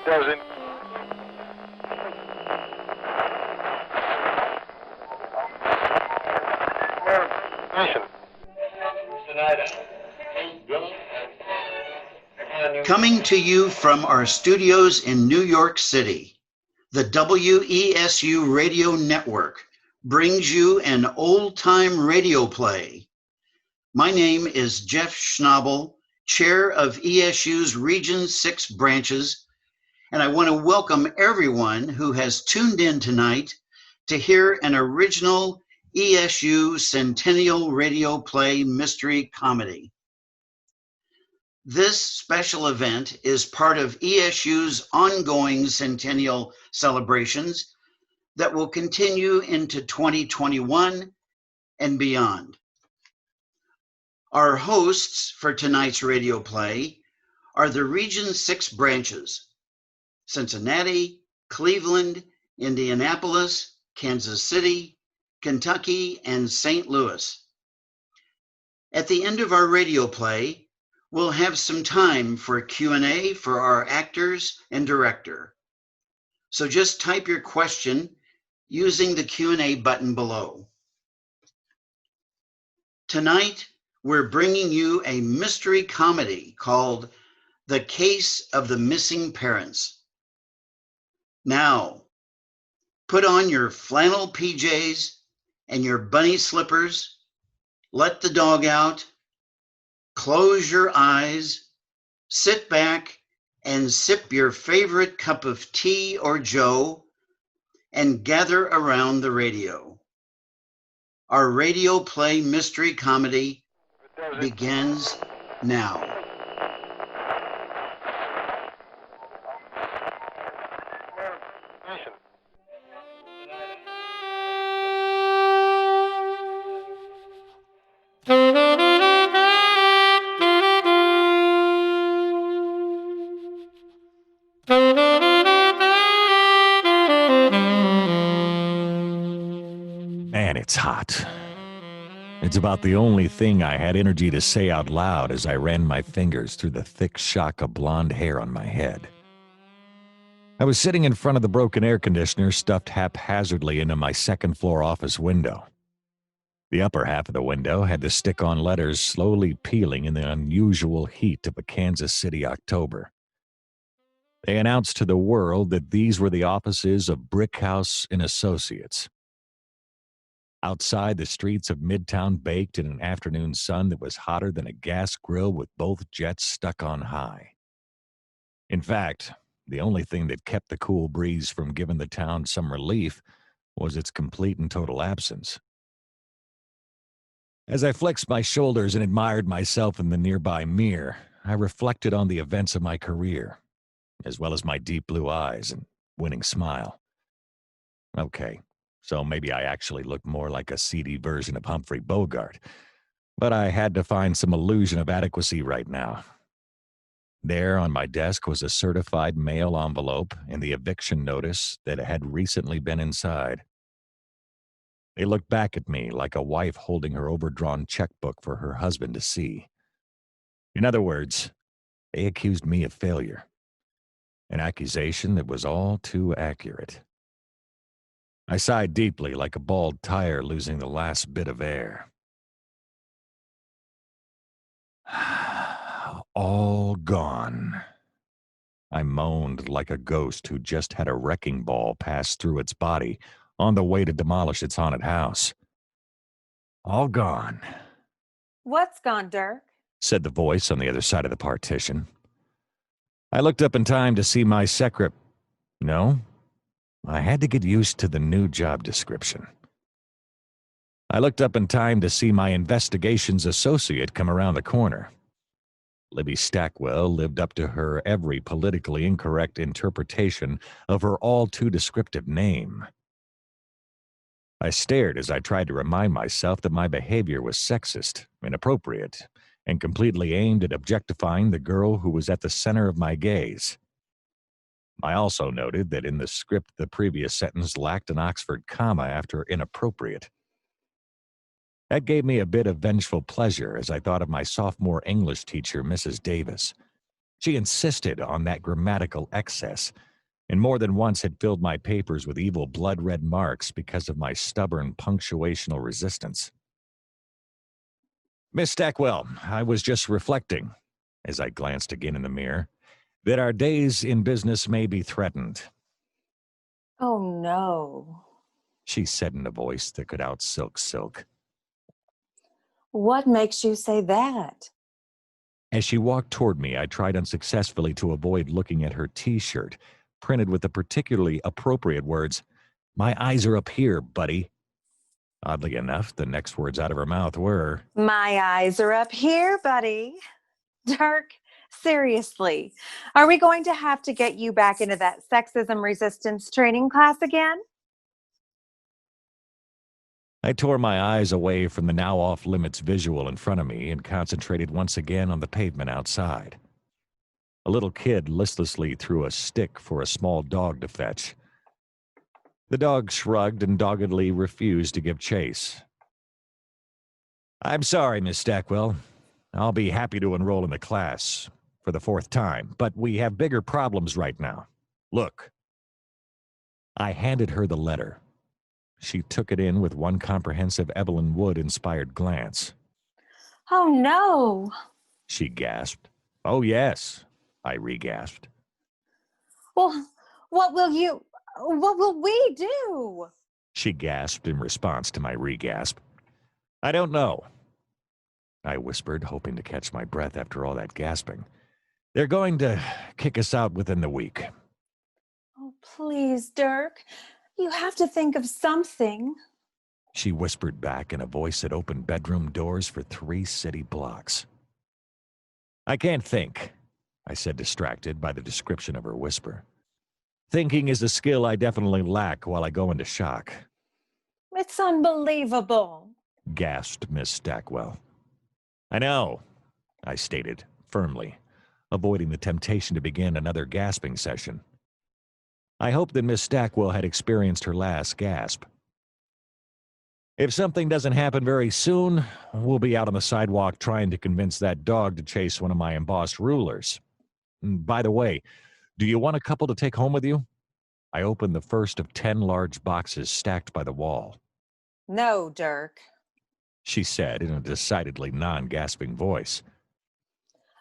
doesn't. Coming to you from our studios in New York City, the WESU Radio Network brings you an old-time radio play. My name is Jeff Schnabel, chair of ESU's Region 6 branches, and I want to welcome everyone who has tuned in tonight to hear an original ESU Centennial Radio Play mystery comedy. This special event is part of ESU's ongoing Centennial Celebrations that will continue into 2021 and beyond. Our hosts for tonight's radio play are the Region 6 branches: Cincinnati, Cleveland, Indianapolis, Kansas City, Kentucky, and St. Louis. At the end of our radio play, we'll have some time for Q&A for our actors and director. So just type your question using the Q&A button below. Tonight, we're bringing you a mystery comedy called The Case of the Missing Parents. Now, put on your flannel PJs and your bunny slippers, let the dog out, close your eyes, sit back and sip your favorite cup of tea or joe, and gather around the radio. Our radio play mystery comedy begins now. Man, it's hot. It's about the only thing I had energy to say out loud as I ran my fingers through the thick shock of blonde hair on my head. I was sitting in front of the broken air conditioner stuffed haphazardly into my second-floor office window. The upper half of the window had the stick-on letters slowly peeling in the unusual heat of a Kansas City October. They announced to the world that these were the offices of Brickhouse and Associates. Outside, the streets of Midtown baked in an afternoon sun that was hotter than a gas grill with both jets stuck on high. In fact, the only thing that kept the cool breeze from giving the town some relief was its complete and total absence. As I flexed my shoulders and admired myself in the nearby mirror, I reflected on the events of my career, as well as my deep blue eyes and winning smile. Okay. So maybe I actually looked more like a seedy version of Humphrey Bogart, but I had to find some illusion of adequacy right now. There on my desk was a certified mail envelope and the eviction notice that had recently been inside. They looked back at me like a wife holding her overdrawn checkbook for her husband to see. In other words, they accused me of failure, an accusation that was all too accurate. I sighed deeply like a bald tire losing the last bit of air. All gone. I moaned like a ghost who just had a wrecking ball pass through its body on the way to demolish its haunted house. All gone. What's gone, Dirk? Said the voice on the other side of the partition. I looked up in time to see my No. I had to get used to the new job description. I looked up in time to see my investigations associate come around the corner. Libby Stackwell lived up to her every politically incorrect interpretation of her all-too-descriptive name. I stared as I tried to remind myself that my behavior was sexist, inappropriate, and completely aimed at objectifying the girl who was at the center of my gaze. I also noted that in the script the previous sentence lacked an Oxford comma after inappropriate. That gave me a bit of vengeful pleasure as I thought of my sophomore English teacher, Mrs. Davis. She insisted on that grammatical excess, and more than once had filled my papers with evil blood-red marks because of my stubborn punctuational resistance. Miss Stackwell, I was just reflecting, as I glanced again in the mirror, that our days in business may be threatened, Oh, no. she said in a voice that could out-silk silk. What makes you say that? As she walked toward me, I tried unsuccessfully to avoid looking at her T-shirt, printed with the particularly appropriate words, "My eyes are up here, buddy." Oddly enough, the next words out of her mouth were, My eyes are up here, buddy. Dirk, seriously, are we going to have to get you back into that sexism resistance training class again? I tore my eyes away from the now off-limits visual in front of me and concentrated once again on the pavement outside. A little kid listlessly threw a stick for a small dog to fetch. The dog shrugged and doggedly refused to give chase. "I'm sorry, Miss Stackwell. I'll be happy to enroll in the class for the 4th time, but we have bigger problems right now. Look." I handed her the letter. She took it in with one comprehensive Evelyn Wood-inspired glance. Oh, no. She gasped. "Oh, yes," I re-gasped. Well, what will we do? She gasped in response to my re-gasp. "I don't know," I whispered, hoping to catch my breath after all that gasping. "They're going to kick us out within the week." Oh, please, Dirk. You have to think of something. She whispered back in a voice that opened bedroom doors for 3 city blocks. "I can't think," I said, distracted by the description of her whisper. "Thinking is a skill I definitely lack while I go into shock," It's unbelievable. gasped Miss Stackwell. "I know," I stated, firmly, avoiding the temptation to begin another gasping session. I hoped that Miss Stackwell had experienced her last gasp. "If something doesn't happen very soon, we'll be out on the sidewalk trying to convince that dog to chase one of my embossed rulers. By the way, do you want a couple to take home with you?" I opened the first of 10 large boxes stacked by the wall. No, Dirk. She said in a decidedly non-gasping voice.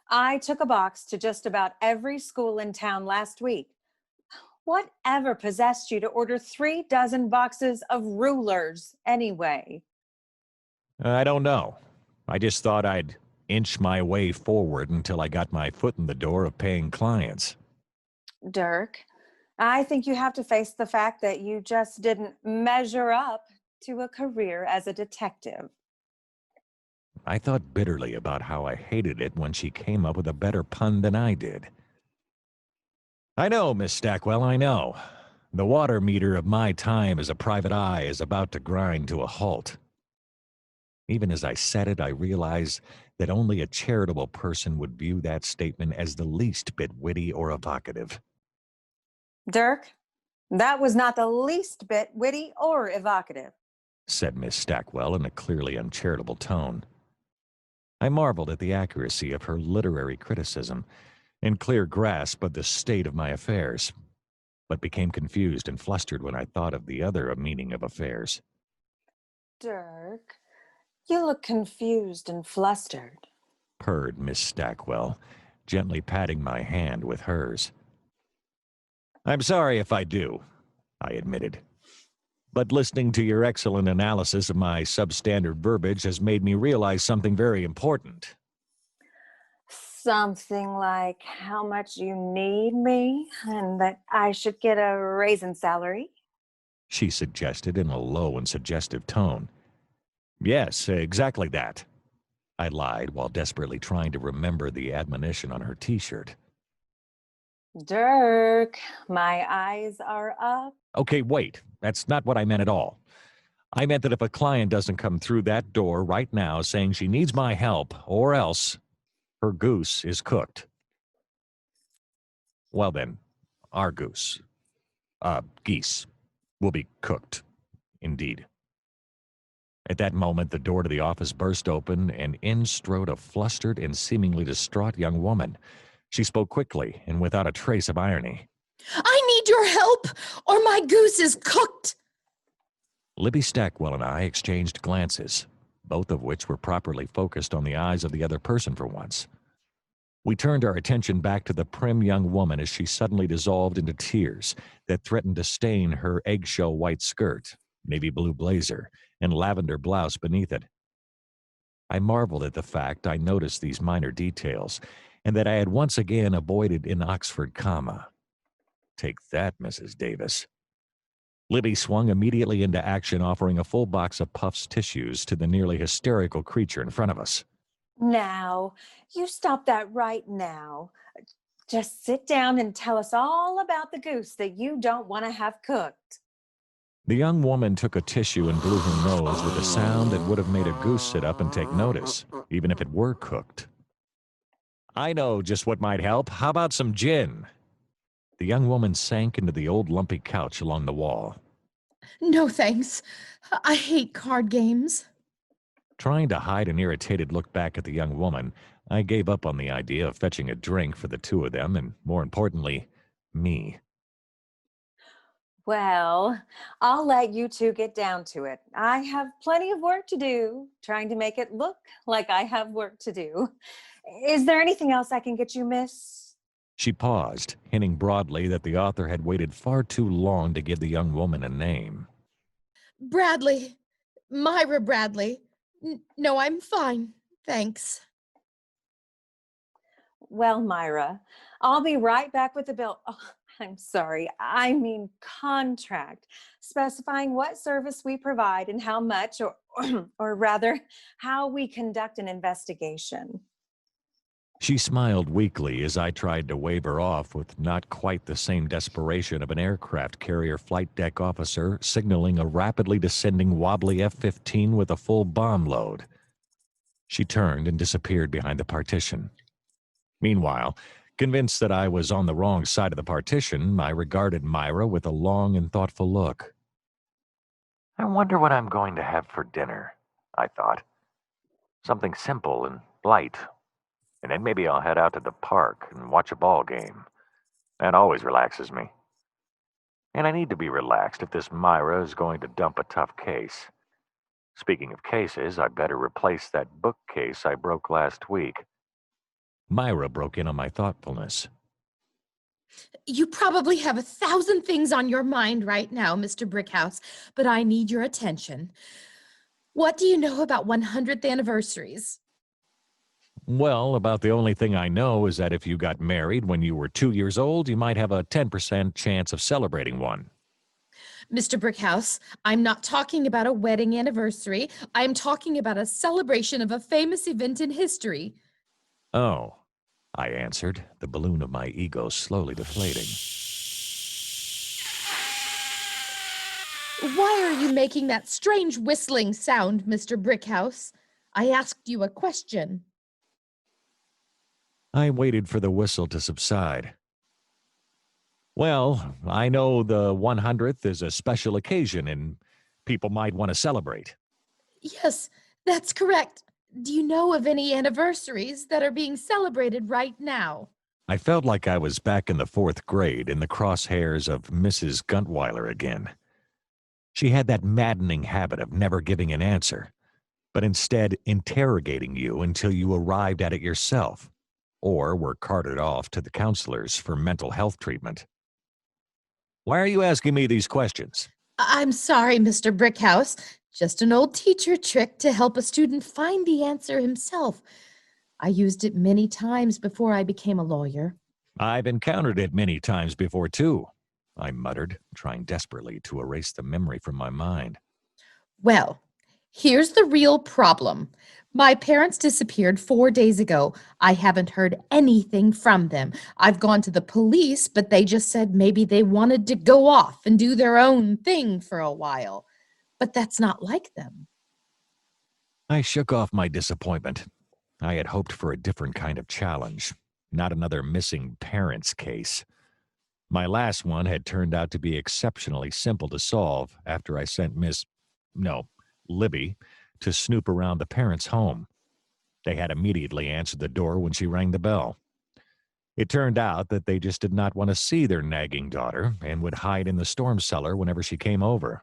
I took a box to just about every school in town last week. Whatever possessed you to order 3 dozen boxes of rulers anyway? "I don't know. I just thought I'd inch my way forward until I got my foot in the door of paying clients." Dirk, I think you have to face the fact that you just didn't measure up to a career as a detective. I thought bitterly about how I hated it when she came up with a better pun than I did. "I know, Miss Stackwell, I know. The water meter of my time as a private eye is about to grind to a halt." Even as I said it, I realized that only a charitable person would view that statement as the least bit witty or evocative. Dirk, that was not the least bit witty or evocative. Said Miss Stackwell in a clearly uncharitable tone. I marveled at the accuracy of her literary criticism and clear grasp of the state of my affairs, but became confused and flustered when I thought of the other meaning of affairs. Dirk, you look confused and flustered. Purred Miss Stackwell, gently patting my hand with hers. "I'm sorry if I do," I admitted. "But listening to your excellent analysis of my substandard verbiage has made me realize something very important." Something like how much you need me and that I should get a raise in salary? She suggested in a low and suggestive tone. "Yes, exactly that," I lied while desperately trying to remember the admonition on her T-shirt. Dirk, my eyes are up. Okay, wait. That's not what I meant at all. I meant that if a client doesn't come through that door right now saying she needs my help, or else her goose is cooked. Well then, our geese, will be cooked, indeed. At that moment, the door to the office burst open, and in strode a flustered and seemingly distraught young woman. She spoke quickly and without a trace of irony. I need your help, or my goose is cooked. Libby Stackwell and I exchanged glances, both of which were properly focused on the eyes of the other person for once. We turned our attention back to the prim young woman as she suddenly dissolved into tears that threatened to stain her eggshell white skirt, navy blue blazer, and lavender blouse beneath it. I marveled at the fact I noticed these minor details, and that I had once again avoided an Oxford comma. Take that, Mrs. Davis. Libby swung immediately into action, offering a full box of Puff's tissues to the nearly hysterical creature in front of us. Now, you stop that right now. Just sit down and tell us all about the goose that you don't want to have cooked. The young woman took a tissue and blew her nose with a sound that would have made a goose sit up and take notice, even if it were cooked. I know just what might help. How about some gin? The young woman sank into the old lumpy couch along the wall. No, thanks. I hate card games. Trying to hide an irritated look back at the young woman, I gave up on the idea of fetching a drink for the two of them and, more importantly, me. Well, I'll let you two get down to it. I have plenty of work to do, trying to make it look like I have work to do. Is there anything else I can get you, miss? She paused, hinting broadly that the author had waited far too long to give the young woman a name. Bradley. Myra Bradley. No, I'm fine. Thanks. Well, Myra, I'll be right back with the bill. Oh, I'm sorry. I mean contract, specifying what service we provide and how much, or rather, how we conduct an investigation. She smiled weakly as I tried to wave her off with not quite the same desperation of an aircraft carrier flight deck officer signaling a rapidly descending wobbly F-15 with a full bomb load. She turned and disappeared behind the partition. Meanwhile, convinced that I was on the wrong side of the partition, I regarded Myra with a long and thoughtful look. I wonder what I'm going to have for dinner, I thought. Something simple and light. And then maybe I'll head out to the park and watch a ball game. That always relaxes me. And I need to be relaxed if this Myra is going to dump a tough case. Speaking of cases, I better replace that bookcase I broke last week. Myra broke in on my thoughtfulness. You probably have 1,000 things on your mind right now, Mr. Brickhouse, but I need your attention. What do you know about 100th anniversaries? Well, about the only thing I know is that if you got married when you were 2 years old, you might have a 10% chance of celebrating one. Mr. Brickhouse, I'm not talking about a wedding anniversary. I'm talking about a celebration of a famous event in history. Oh, I answered, the balloon of my ego slowly deflating. Why are you making that strange whistling sound, Mr. Brickhouse? I asked you a question. I waited for the whistle to subside. Well, I know the 100th is a special occasion and people might want to celebrate. Yes, that's correct. Do you know of any anniversaries that are being celebrated right now? I felt like I was back in the 4th grade in the crosshairs of Mrs. Guntweiler again. She had that maddening habit of never giving an answer, but instead interrogating you until you arrived at it yourself, or were carted off to the counselors for mental health treatment. Why are you asking me these questions? I'm sorry, Mr. Brickhouse. Just an old teacher trick to help a student find the answer himself. I used it many times before I became a lawyer. I've encountered it many times before, too, I muttered, trying desperately to erase the memory from my mind. Well, here's the real problem. My parents disappeared 4 days ago. I haven't heard anything from them. I've gone to the police, but they just said maybe they wanted to go off and do their own thing for a while. But that's not like them. I shook off my disappointment. I had hoped for a different kind of challenge, not another missing parents case. My last one had turned out to be exceptionally simple to solve after I sent Libby, to snoop around the parents' home. They had immediately answered the door when she rang the bell. It turned out that they just did not want to see their nagging daughter and would hide in the storm cellar whenever she came over.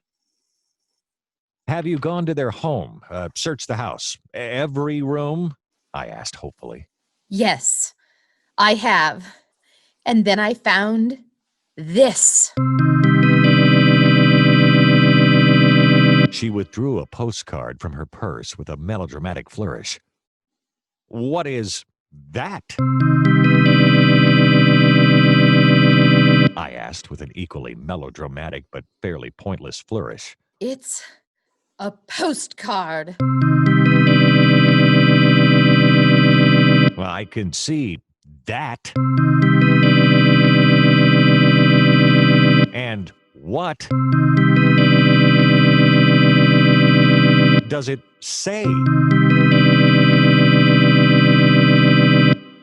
Have you gone to their home, searched the house, every room? I asked hopefully. Yes, I have. And then I found this. She withdrew a postcard from her purse with a melodramatic flourish. What is that? I asked with an equally melodramatic but fairly pointless flourish. It's a postcard. Well, I can see that. And what does it say?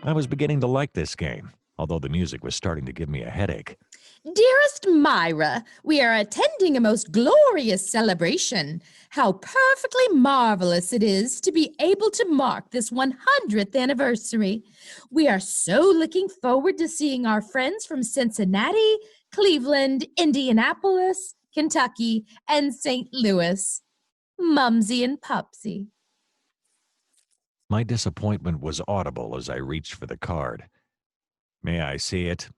I was beginning to like this game, although the music was starting to give me a headache. Dearest Myra, we are attending a most glorious celebration. How perfectly marvelous it is to be able to mark this 100th anniversary. We are so looking forward to seeing our friends from Cincinnati, Cleveland, Indianapolis, Kentucky, and St. Louis. Momsy and Popsy. My disappointment was audible as I reached for the card. May I see it?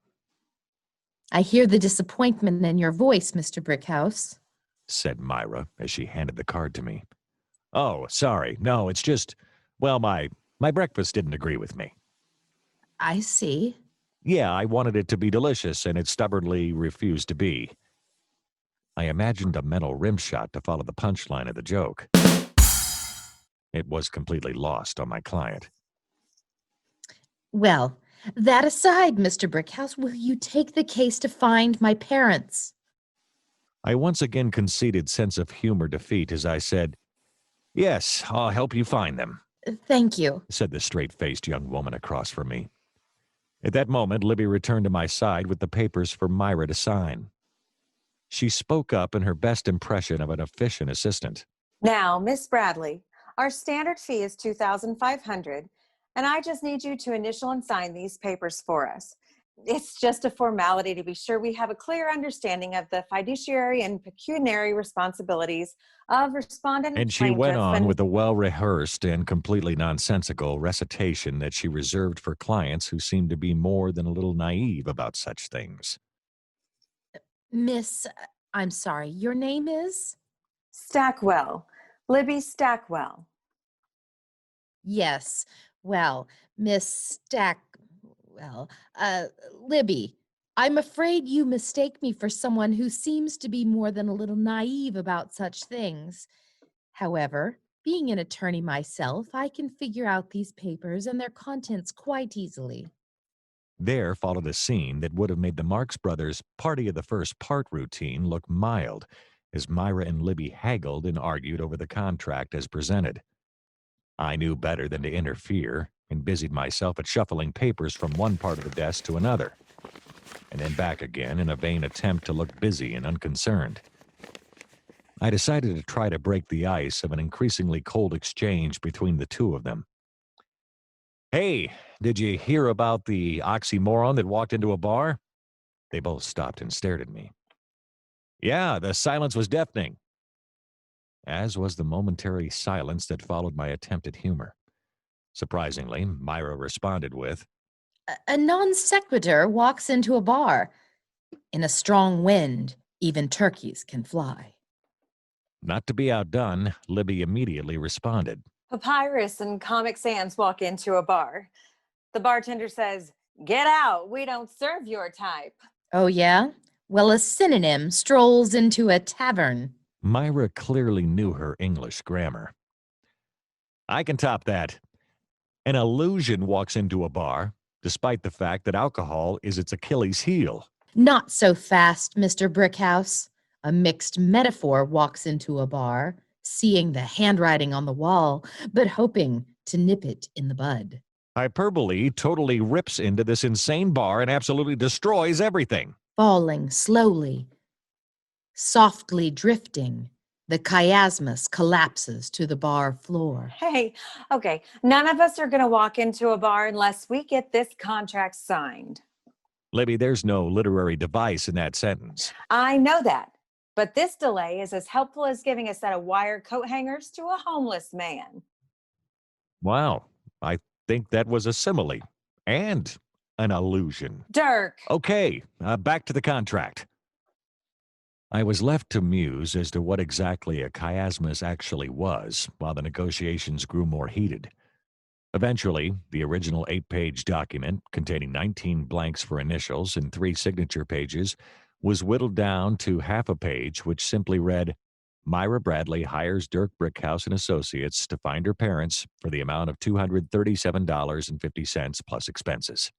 I hear the disappointment in your voice, Mr. Brickhouse, said Myra as she handed the card to me. Oh, sorry. No, it's just, well, my breakfast didn't agree with me. I see. Yeah, I wanted it to be delicious, and it stubbornly refused to be. I imagined a mental rim shot to follow the punchline of the joke. It was completely lost on my client. Well, that aside, Mr. Brickhouse, will you take the case to find my parents? I once again conceded sense of humor defeat as I said, Yes, I'll help you find them, Thank you. said the straight-faced young woman across from me. At that moment, Libby returned to my side with the papers for Myra to sign. She spoke up in her best impression of an efficient assistant. Now, Miss Bradley, our standard fee is $2,500, and I just need you to initial and sign these papers for us. It's just a formality to be sure we have a clear understanding of the fiduciary and pecuniary responsibilities of respondent And she went plaintiff on with a well-rehearsed and completely nonsensical recitation that she reserved for clients who seemed to be more than a little naive about such things. Miss, I'm sorry, your name is? Stackwell, Libby Stackwell. Yes. Well, Libby, I'm afraid you mistake me for someone who seems to be more than a little naive about such things. However, being an attorney myself, I can figure out these papers and their contents quite easily. There followed a scene that would have made the Marx Brothers' party of the first part routine look mild, as Myra and Libby haggled and argued over the contract as presented. I knew better than to interfere and busied myself at shuffling papers from one part of the desk to another, and then back again in a vain attempt to look busy and unconcerned. I decided to try to break the ice of an increasingly cold exchange between the two of them. Hey, did you hear about the oxymoron that walked into a bar? They both stopped and stared at me. Yeah, the silence was deafening, as was the momentary silence that followed my attempt at humor. Surprisingly, Myra responded with, A non sequitur walks into a bar. In a strong wind, even turkeys can fly. Not to be outdone, Libby immediately responded. Papyrus and Comic Sans walk into a bar. The bartender says, "Get out, we don't serve your type." Oh, yeah? Well, a synonym strolls into a tavern. Myra clearly knew her English grammar. I can top that. An illusion walks into a bar, despite the fact that alcohol is its Achilles heel. Not so fast, Mr. Brickhouse. A mixed metaphor walks into a bar, seeing the handwriting on the wall, but hoping to nip it in the bud. Hyperbole totally rips into this insane bar and absolutely destroys everything. Falling slowly, softly drifting, The chiasmus collapses to the bar floor. Hey, okay, none of us are going to walk into a bar unless we get this contract signed. Libby, there's no literary device in that sentence. I know that, but this delay is as helpful as giving a set of wire coat hangers to a homeless man. Wow, I think that was a simile and an allusion. Dirk. Okay, back to the contract. I was left to muse as to what exactly a chiasmus actually was, while the negotiations grew more heated. Eventually, the original 8-page document, containing 19 blanks for initials and 3 signature pages, was whittled down to half a page, which simply read, Myra Bradley hires Dirk Brickhouse and Associates to find her parents for the amount of $237.50 plus expenses.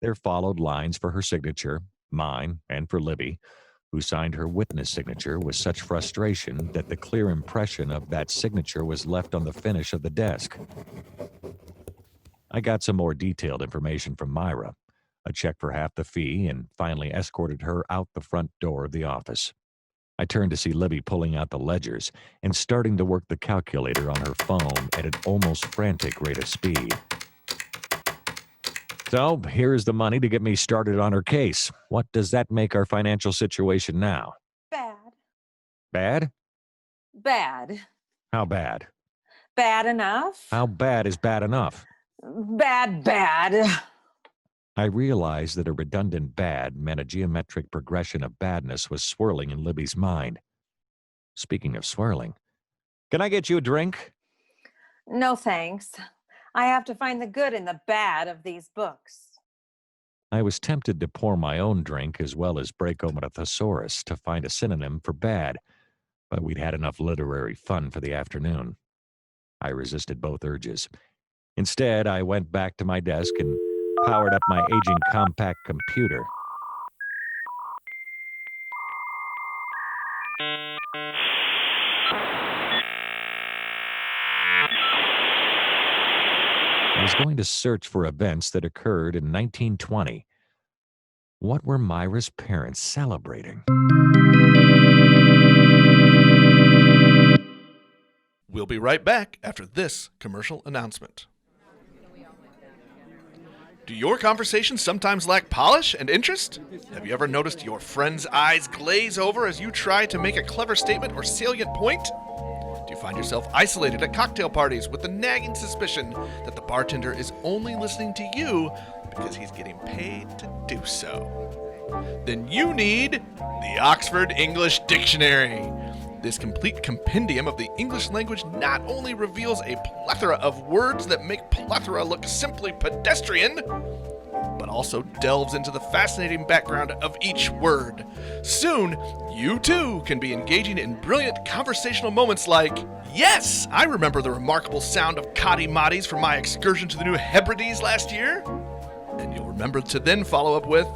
There followed lines for her signature, mine, and for Libby, who signed her witness signature with such frustration that the clear impression of that signature was left on the finish of the desk. I got some more detailed information from Myra, a check for half the fee, and finally escorted her out the front door of the office. I turned to see Libby pulling out the ledgers and starting to work the calculator on her phone at an almost frantic rate of speed. So, here's the money to get me started on her case. What does that make our financial situation now? Bad. Bad? Bad. How bad? Bad enough. How bad is bad enough? Bad. I realized that a redundant bad meant a geometric progression of badness was swirling in Libby's mind. Speaking of swirling, can I get you a drink? No thanks. I have to find the good and the bad of these books. I was tempted to pour my own drink as well as break open a thesaurus to find a synonym for bad, but we'd had enough literary fun for the afternoon. I resisted both urges. Instead, I went back to my desk and powered up my aging compact computer. I was going to search for events that occurred in 1920. What were Myra's parents celebrating? We'll be right back after this commercial announcement. Do your conversations sometimes lack polish and interest? Have you ever noticed your friend's eyes glaze over as you try to make a clever statement or salient point? Do you find yourself isolated at cocktail parties with the nagging suspicion that the bartender is only listening to you because he's getting paid to do so? Then you need the Oxford English Dictionary. This complete compendium of the English language not only reveals a plethora of words that make plethora look simply pedestrian, but also delves into the fascinating background of each word. Soon, you too can be engaging in brilliant conversational moments like, yes, I remember the remarkable sound of Coddy Moddies from my excursion to the New Hebrides last year. And you'll remember to then follow up with,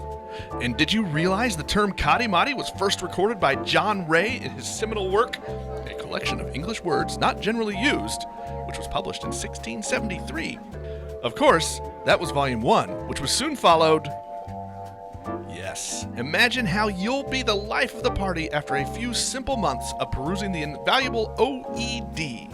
and did you realize the term Coddy Moddy was first recorded by John Ray in his seminal work, A Collection of English Words Not Generally Used, which was published in 1673? Of course, that was Volume 1, which was soon followed... Yes, imagine how you'll be the life of the party after a few simple months of perusing the invaluable OED.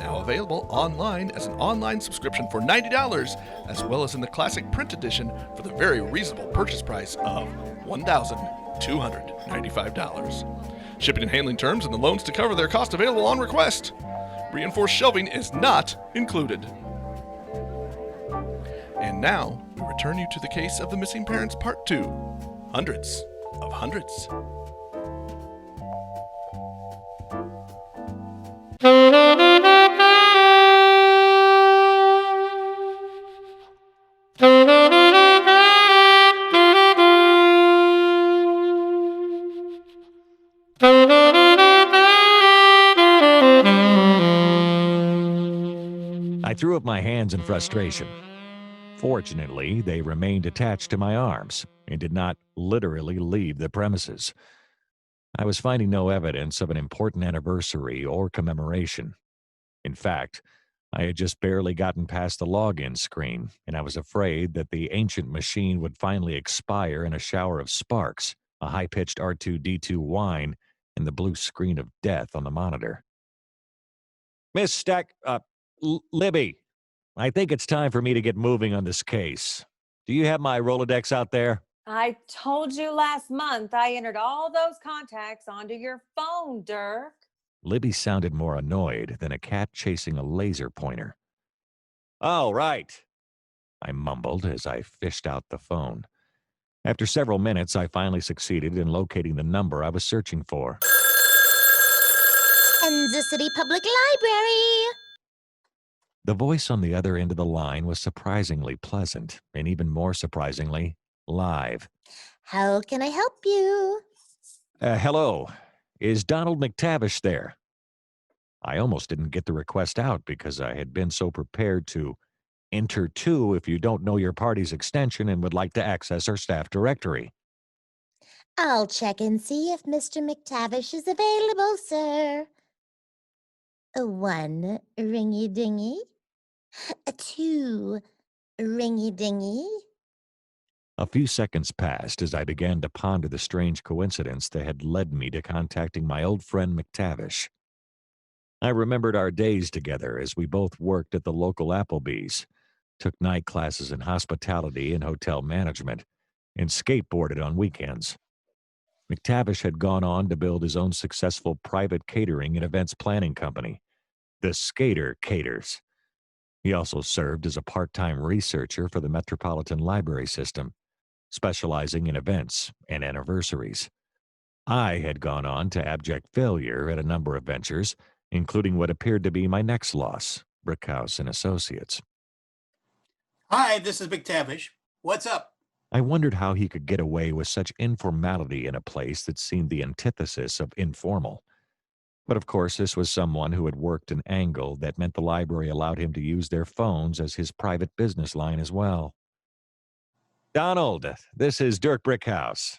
Now available online as an online subscription for $90, as well as in the classic print edition for the very reasonable purchase price of $1,295. Shipping and handling terms and the loans to cover their cost available on request. Reinforced shelving is not included. And now, we return you to the case of the missing parents part 2. Hundreds of hundreds. I threw up my hands in frustration. Fortunately, they remained attached to my arms and did not literally leave the premises. I was finding no evidence of an important anniversary or commemoration. In fact, I had just barely gotten past the login screen, and I was afraid that the ancient machine would finally expire in a shower of sparks, a high-pitched R2-D2 whine, and the blue screen of death on the monitor. Libby, I think it's time for me to get moving on this case. Do you have my Rolodex out there? I told you last month I entered all those contacts onto your phone, Dirk. Libby sounded more annoyed than a cat chasing a laser pointer. Oh, right, I mumbled as I fished out the phone. After several minutes, I finally succeeded in locating the number I was searching for. Kansas City Public Library. The voice on the other end of the line was surprisingly pleasant, and even more surprisingly, live. How can I help you? Hello. Is Donald McTavish there? I almost didn't get the request out because I had been so prepared to enter 2 if you don't know your party's extension and would like to access our staff directory. I'll check and see if Mr. McTavish is available, sir. 1 ringy-dingy. 2 ringy-dingy. A few seconds passed as I began to ponder the strange coincidence that had led me to contacting my old friend McTavish. I remembered our days together as we both worked at the local Applebee's, took night classes in hospitality and hotel management, and skateboarded on weekends. McTavish had gone on to build his own successful private catering and events planning company, the Skater Caters. He also served as a part-time researcher for the Metropolitan Library System, specializing in events and anniversaries. I had gone on to abject failure at a number of ventures, including what appeared to be my next loss, Brickhouse and Associates. Hi, this is McTavish. What's up? I wondered how he could get away with such informality in a place that seemed the antithesis of informal. But of course, this was someone who had worked an angle that meant the library allowed him to use their phones as his private business line as well. Donald, this is Dirk Brickhouse.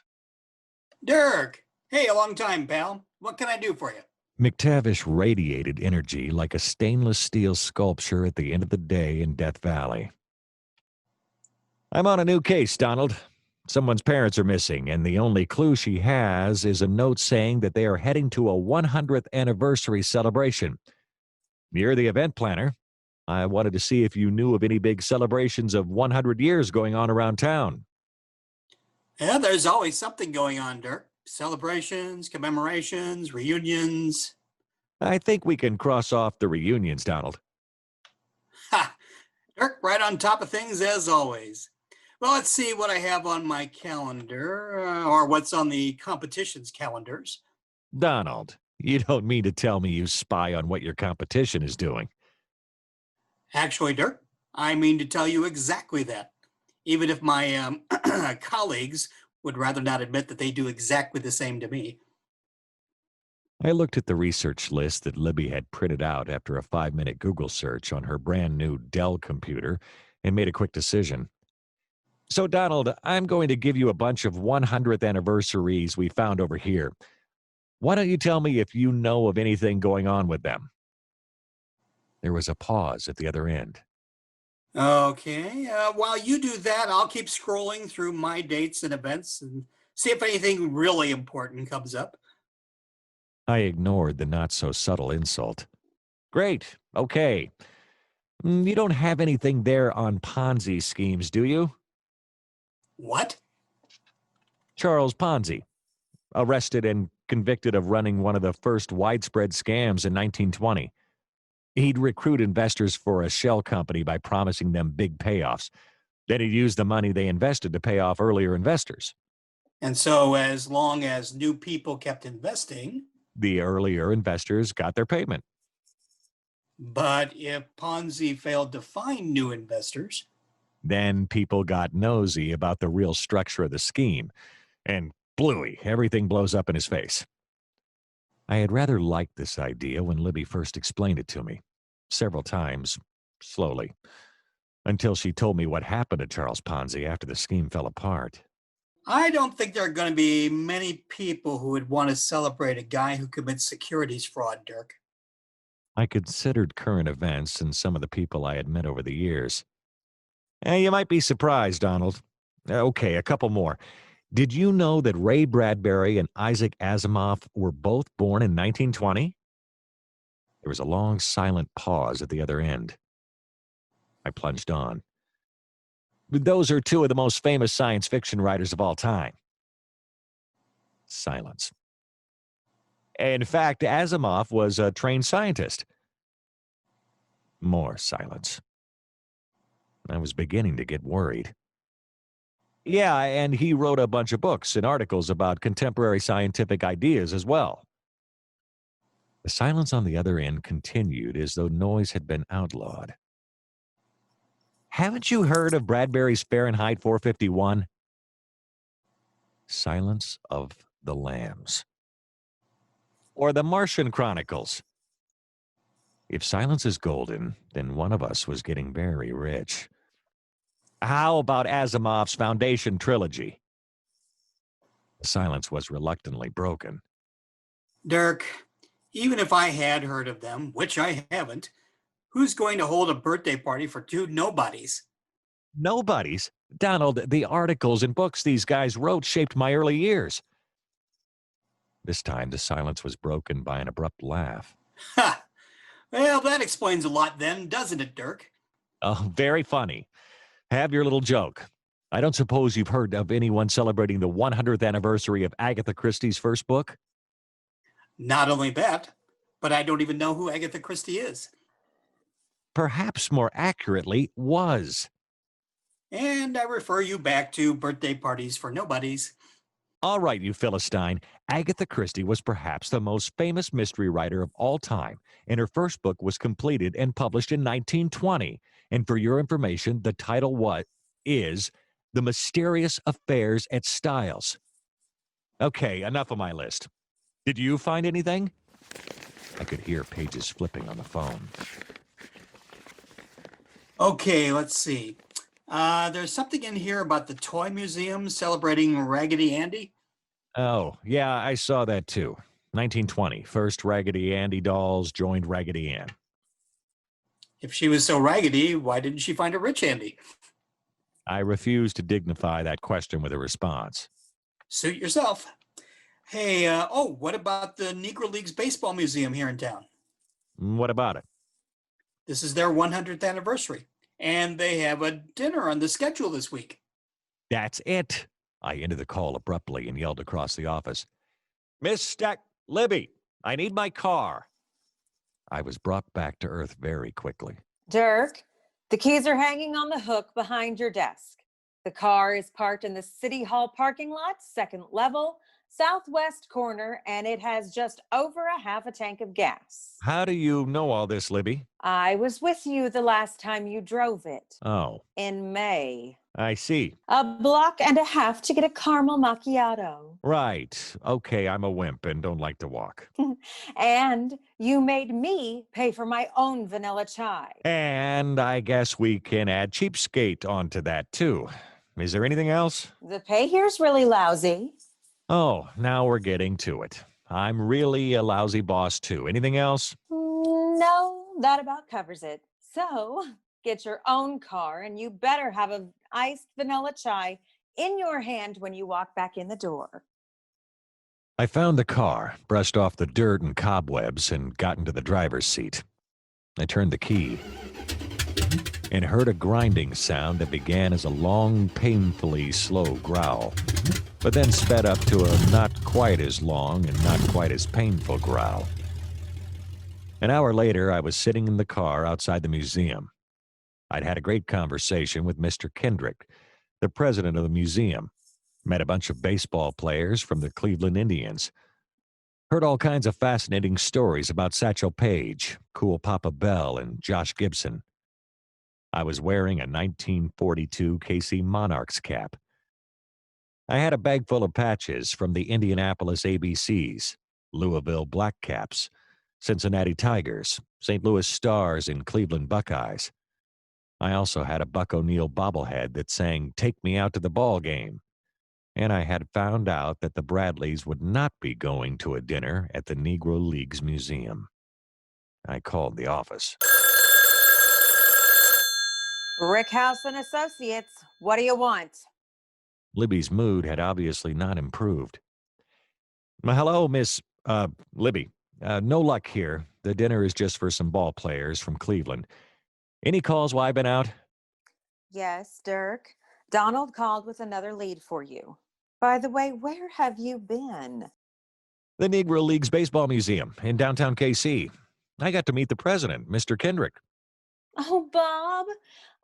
Dirk! Hey, a long time, pal. What can I do for you? McTavish radiated energy like a stainless steel sculpture at the end of the day in Death Valley. I'm on a new case, Donald. Someone's parents are missing, and the only clue she has is a note saying that they are heading to a 100th anniversary celebration. You're the event planner. I wanted to see if you knew of any big celebrations of 100 years going on around town. Yeah, there's always something going on, Dirk. Celebrations, commemorations, reunions. I think we can cross off the reunions, Donald. Ha! Dirk, right on top of things as always. Well, let's see what I have on my calendar, or what's on the competition's calendars. Donald, you don't mean to tell me you spy on what your competition is doing. Actually, Dirk, I mean to tell you exactly that, even if my colleagues would rather not admit that they do exactly the same to me. I looked at the research list that Libby had printed out after a 5-minute Google search on her brand new Dell computer and made a quick decision. So, Donald, I'm going to give you a bunch of 100th anniversaries we found over here. Why don't you tell me if you know of anything going on with them? There was a pause at the other end. Okay, while you do that, I'll keep scrolling through my dates and events and see if anything really important comes up. I ignored the not-so-subtle insult. Great, okay. You don't have anything there on Ponzi schemes, do you? What? Charles Ponzi, arrested and convicted of running one of the first widespread scams in 1920. He'd recruit investors for a shell company by promising them big payoffs. Then he'd use the money they invested to pay off earlier investors. And so as long as new people kept investing. The earlier investors got their payment. But if Ponzi failed to find new investors. Then people got nosy about the real structure of the scheme. And bluey, everything blows up in his face. I had rather liked this idea when Libby first explained it to me. Several times, slowly. Until she told me what happened to Charles Ponzi after the scheme fell apart. I don't think there are going to be many people who would want to celebrate a guy who commits securities fraud, Dirk. I considered current events and some of the people I had met over the years. You might be surprised, Donald. Okay, a couple more. Did you know that Ray Bradbury and Isaac Asimov were both born in 1920? There was a long, silent pause at the other end. I plunged on. Those are two of the most famous science fiction writers of all time. Silence. In fact, Asimov was a trained scientist. More silence. I was beginning to get worried. Yeah, and he wrote a bunch of books and articles about contemporary scientific ideas as well. The silence on the other end continued as though noise had been outlawed. Haven't you heard of Bradbury's Fahrenheit 451? Silence of the Lambs. Or the Martian Chronicles. If silence is golden, then one of us was getting very rich. How about Asimov's Foundation trilogy? The silence was reluctantly broken. Dirk, even if I had heard of them, which I haven't, who's going to hold a birthday party for two nobodies? Nobodies? Donald, the articles and books these guys wrote shaped my early years. This time, the silence was broken by an abrupt laugh. Ha! Well, that explains a lot then, doesn't it, Dirk? Oh, very funny. Have your little joke. I don't suppose you've heard of anyone celebrating the 100th anniversary of Agatha Christie's first book? Not only that, but I don't even know who Agatha Christie is. Perhaps more accurately, was. And I refer you back to birthday parties for nobodies. All right, you Philistine. Agatha Christie was perhaps the most famous mystery writer of all time, and her first book was completed and published in 1920. And for your information, the title is The Mysterious Affairs at Styles. Okay, enough of my list. Did you find anything? I could hear pages flipping on the phone. Okay, let's see. There's something in here about the Toy Museum celebrating Raggedy Andy. Oh, yeah, I saw that too. 1920, first Raggedy Andy dolls joined Raggedy Ann. If she was so raggedy, why didn't she find a rich Andy? I refuse to dignify that question with a response. Suit yourself. Hey, what about the Negro Leagues Baseball Museum here in town? What about it? This is their 100th anniversary, and they have a dinner on the schedule this week. That's it. I ended the call abruptly and yelled across the office. Miss Libby, I need my car. I was brought back to earth very quickly. Dirk, the keys are hanging on the hook behind your desk. The car is parked in the City Hall parking lot, second level, southwest corner, and it has just over a half a tank of gas. How do you know all this, Libby? I was with you the last time you drove it. Oh. In May. I see. A block and a half to get a caramel macchiato. Right. Okay, I'm a wimp and don't like to walk. And you made me pay for my own vanilla chai. And I guess we can add cheapskate onto that, too. Is there anything else? The pay here's really lousy. Oh, now we're getting to it. I'm really a lousy boss, too. Anything else? No, that about covers it. So, get your own car, and you better have an iced vanilla chai in your hand when you walk back in the door. I found the car, brushed off the dirt and cobwebs, and got into the driver's seat. I turned the key and heard a grinding sound that began as a long, painfully slow growl, but then sped up to a not quite as long and not quite as painful growl. An hour later, I was sitting in the car outside the museum. I'd had a great conversation with Mr. Kendrick, the president of the museum. Met a bunch of baseball players from the Cleveland Indians. Heard all kinds of fascinating stories about Satchel Paige, Cool Papa Bell, and Josh Gibson. I was wearing a 1942 KC Monarchs cap. I had a bag full of patches from the Indianapolis ABCs, Louisville Blackcaps, Cincinnati Tigers, St. Louis Stars, and Cleveland Buckeyes. I also had a Buck O'Neill bobblehead that sang "Take Me Out to the Ball Game." And I had found out that the Bradleys would not be going to a dinner at the Negro Leagues Museum. I called the office. Rickhouse and Associates, what do you want? Libby's mood had obviously not improved. Hello, Miss, Libby. No luck here. The dinner is just for some ball players from Cleveland. Any calls while I've been out? Yes, Dirk. Donald called with another lead for you. By the way, where have you been? The Negro Leagues Baseball Museum in downtown KC. I got to meet the president, Mr. Kendrick. Oh, Bob.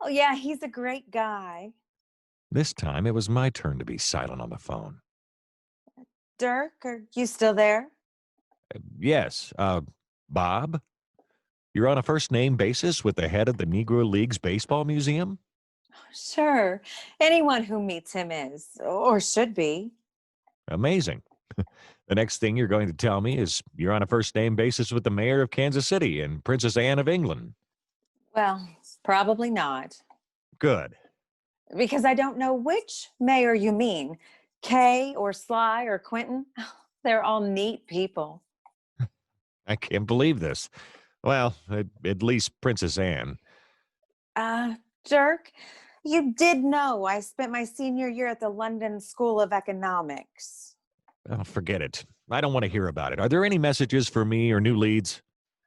Oh, yeah, he's a great guy. This time it was my turn to be silent on the phone. Dirk, are you still there? Yes, Bob? You're on a first-name basis with the head of the Negro Leagues Baseball Museum? Sure. Anyone who meets him is, or should be. Amazing. The next thing you're going to tell me is you're on a first-name basis with the mayor of Kansas City and Princess Anne of England. Well, probably not. Good. Because I don't know which mayor you mean. Kay or Sly or Quentin. They're all neat people. I can't believe this. Well, at least Princess Anne. Dirk, you did know I spent my senior year at the London School of Economics. Oh, forget it. I don't want to hear about it. Are there any messages for me or new leads?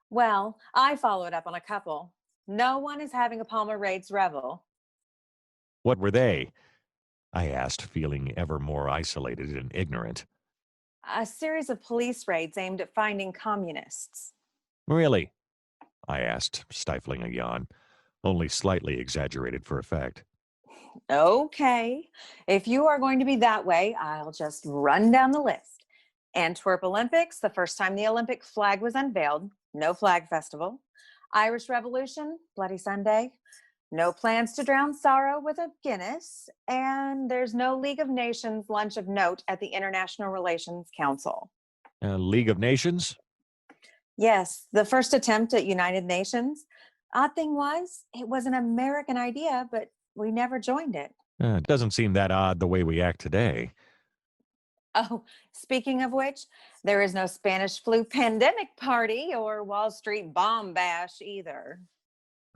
Well, I followed up on a couple. No one is having a Palmer Raids revel. What were they? I asked, feeling ever more isolated and ignorant. A series of police raids aimed at finding communists. Really? I asked, stifling a yawn, only slightly exaggerated for effect. Okay, if you are going to be that way, I'll just run down the list. Antwerp Olympics, the first time the Olympic flag was unveiled, no flag festival. Irish Revolution, Bloody Sunday. No plans to drown sorrow with a Guinness. And there's no League of Nations lunch of note at the International Relations Council. League of Nations? Yes, the first attempt at United Nations. Odd thing was, it was an American idea, but we never joined it. It doesn't seem that odd the way we act today. Oh, speaking of which, there is no Spanish flu pandemic party or Wall Street bomb bash either.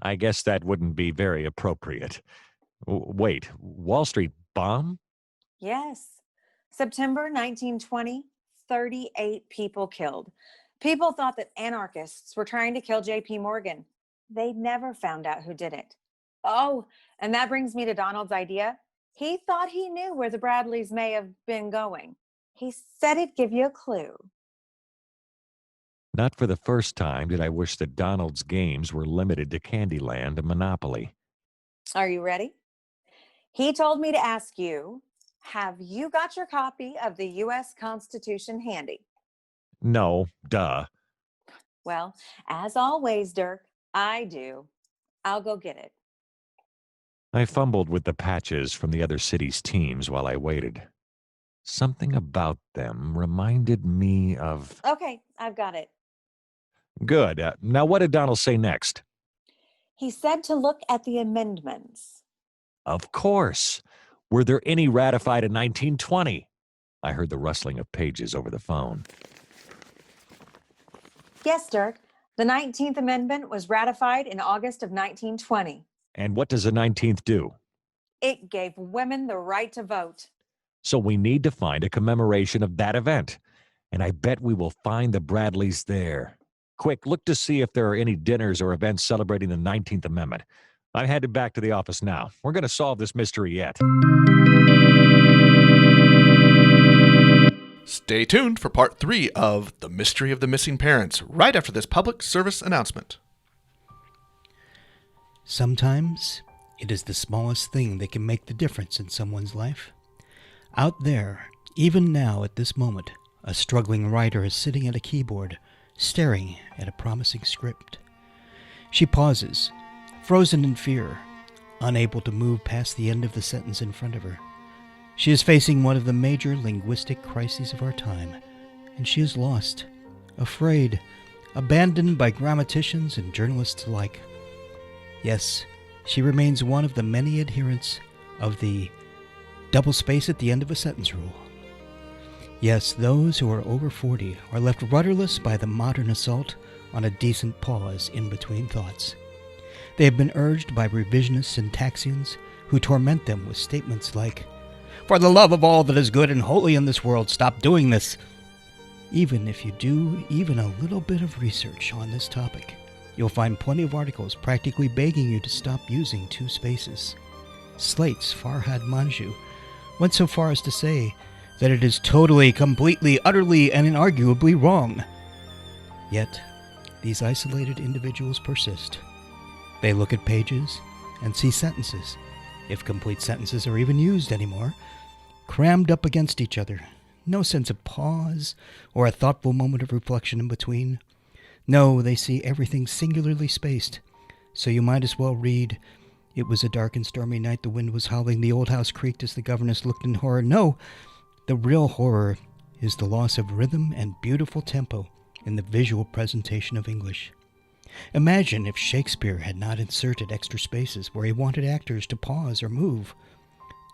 I guess that wouldn't be very appropriate. Wait, Wall Street bomb? Yes. September 1920, 38 people killed. People thought that anarchists were trying to kill J.P. Morgan. They never found out who did it. Oh, and that brings me to Donald's idea. He thought he knew where the Bradleys may have been going. He said he'd give you a clue. Not for the first time did I wish that Donald's games were limited to Candyland and Monopoly. Are you ready? He told me to ask you, have you got your copy of the U.S. Constitution handy? No, duh. Well, as always, Dirk, I do. I'll go get it. I fumbled with the patches from the other city's teams while I waited. Something about them reminded me of... Okay, I've got it. Good. Now what did Donald say next? He said to look at the amendments. Of course. Were there any ratified in 1920? I heard the rustling of pages over the phone. Yes, Dirk. The 19th Amendment was ratified in August of 1920. And what does the 19th do? It gave women the right to vote. So we need to find a commemoration of that event. And I bet we will find the Bradleys there. Quick, look to see if there are any dinners or events celebrating the 19th Amendment. I'm headed back to the office now. We're going to solve this mystery yet. Stay tuned for part 3 of The Mystery of the Missing Parents, right after this public service announcement. Sometimes it is the smallest thing that can make the difference in someone's life. Out there, even now at this moment, a struggling writer is sitting at a keyboard, staring at a promising script. She pauses, frozen in fear, unable to move past the end of the sentence in front of her. She is facing one of the major linguistic crises of our time, and she is lost, afraid, abandoned by grammaticians and journalists alike. Yes, she remains one of the many adherents of the double space at the end of a sentence rule. Yes, those who are over 40 are left rudderless by the modern assault on a decent pause in between thoughts. They have been urged by revisionist syntaxians who torment them with statements like, For the love of all that is good and holy in this world, stop doing this. Even if you do even a little bit of research on this topic, you'll find plenty of articles practically begging you to stop using two spaces. Slate's Farhad Manjoo went so far as to say that it is totally, completely, utterly, and inarguably wrong. Yet, these isolated individuals persist. They look at pages and see sentences, if complete sentences are even used anymore, crammed up against each other. No sense of pause or a thoughtful moment of reflection in between. No, they see everything singularly spaced. So you might as well read, "It was a dark and stormy night, the wind was howling, the old house creaked as the governess looked in horror." No, the real horror is the loss of rhythm and beautiful tempo in the visual presentation of English. Imagine if Shakespeare had not inserted extra spaces where he wanted actors to pause or move.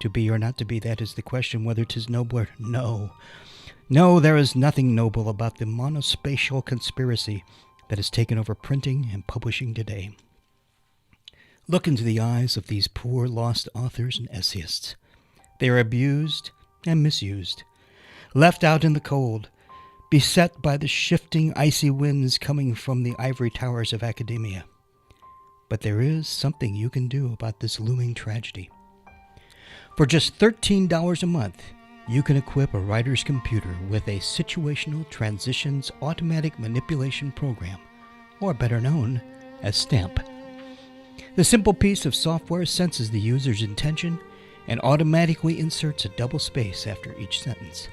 To be or not to be, that is the question. Whether 'tis nobler, no. No, there is nothing noble about the monospatial conspiracy that has taken over printing and publishing today. Look into the eyes of these poor lost authors and essayists. They are abused and misused, left out in the cold, beset by the shifting icy winds coming from the ivory towers of academia. But there is something you can do about this looming tragedy. For just $13 a month, you can equip a writer's computer with a situational transitions automatic manipulation program, or better known as STAMP. The simple piece of software senses the user's intention and automatically inserts a double space after each sentence.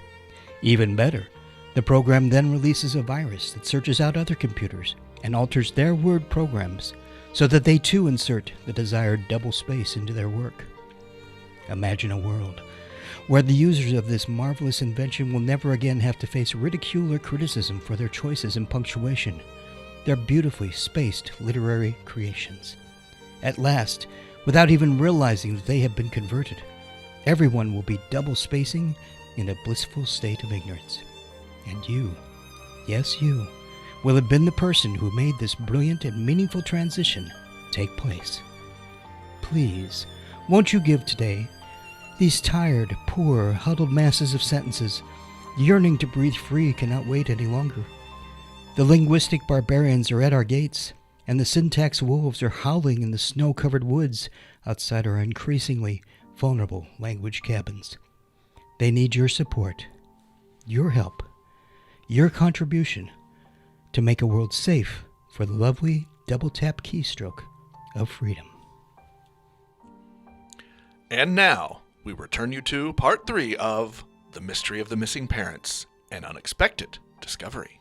Even better, the program then releases a virus that searches out other computers and alters their word programs so that they too insert the desired double space into their work. Imagine a world where the users of this marvelous invention will never again have to face ridicule or criticism for their choices in punctuation, their beautifully spaced literary creations. At last, without even realizing that they have been converted, everyone will be double spacing in a blissful state of ignorance. And you, yes you, will have been the person who made this brilliant and meaningful transition take place. Please, won't you give today? These tired, poor, huddled masses of sentences, yearning to breathe free, cannot wait any longer. The linguistic barbarians are at our gates, and the syntax wolves are howling in the snow-covered woods outside our increasingly vulnerable language cabins. They need your support, your help, your contribution to make a world safe for the lovely double-tap keystroke of freedom. And now, we return you to part 3 of The Mystery of the Missing Parents, An Unexpected Discovery.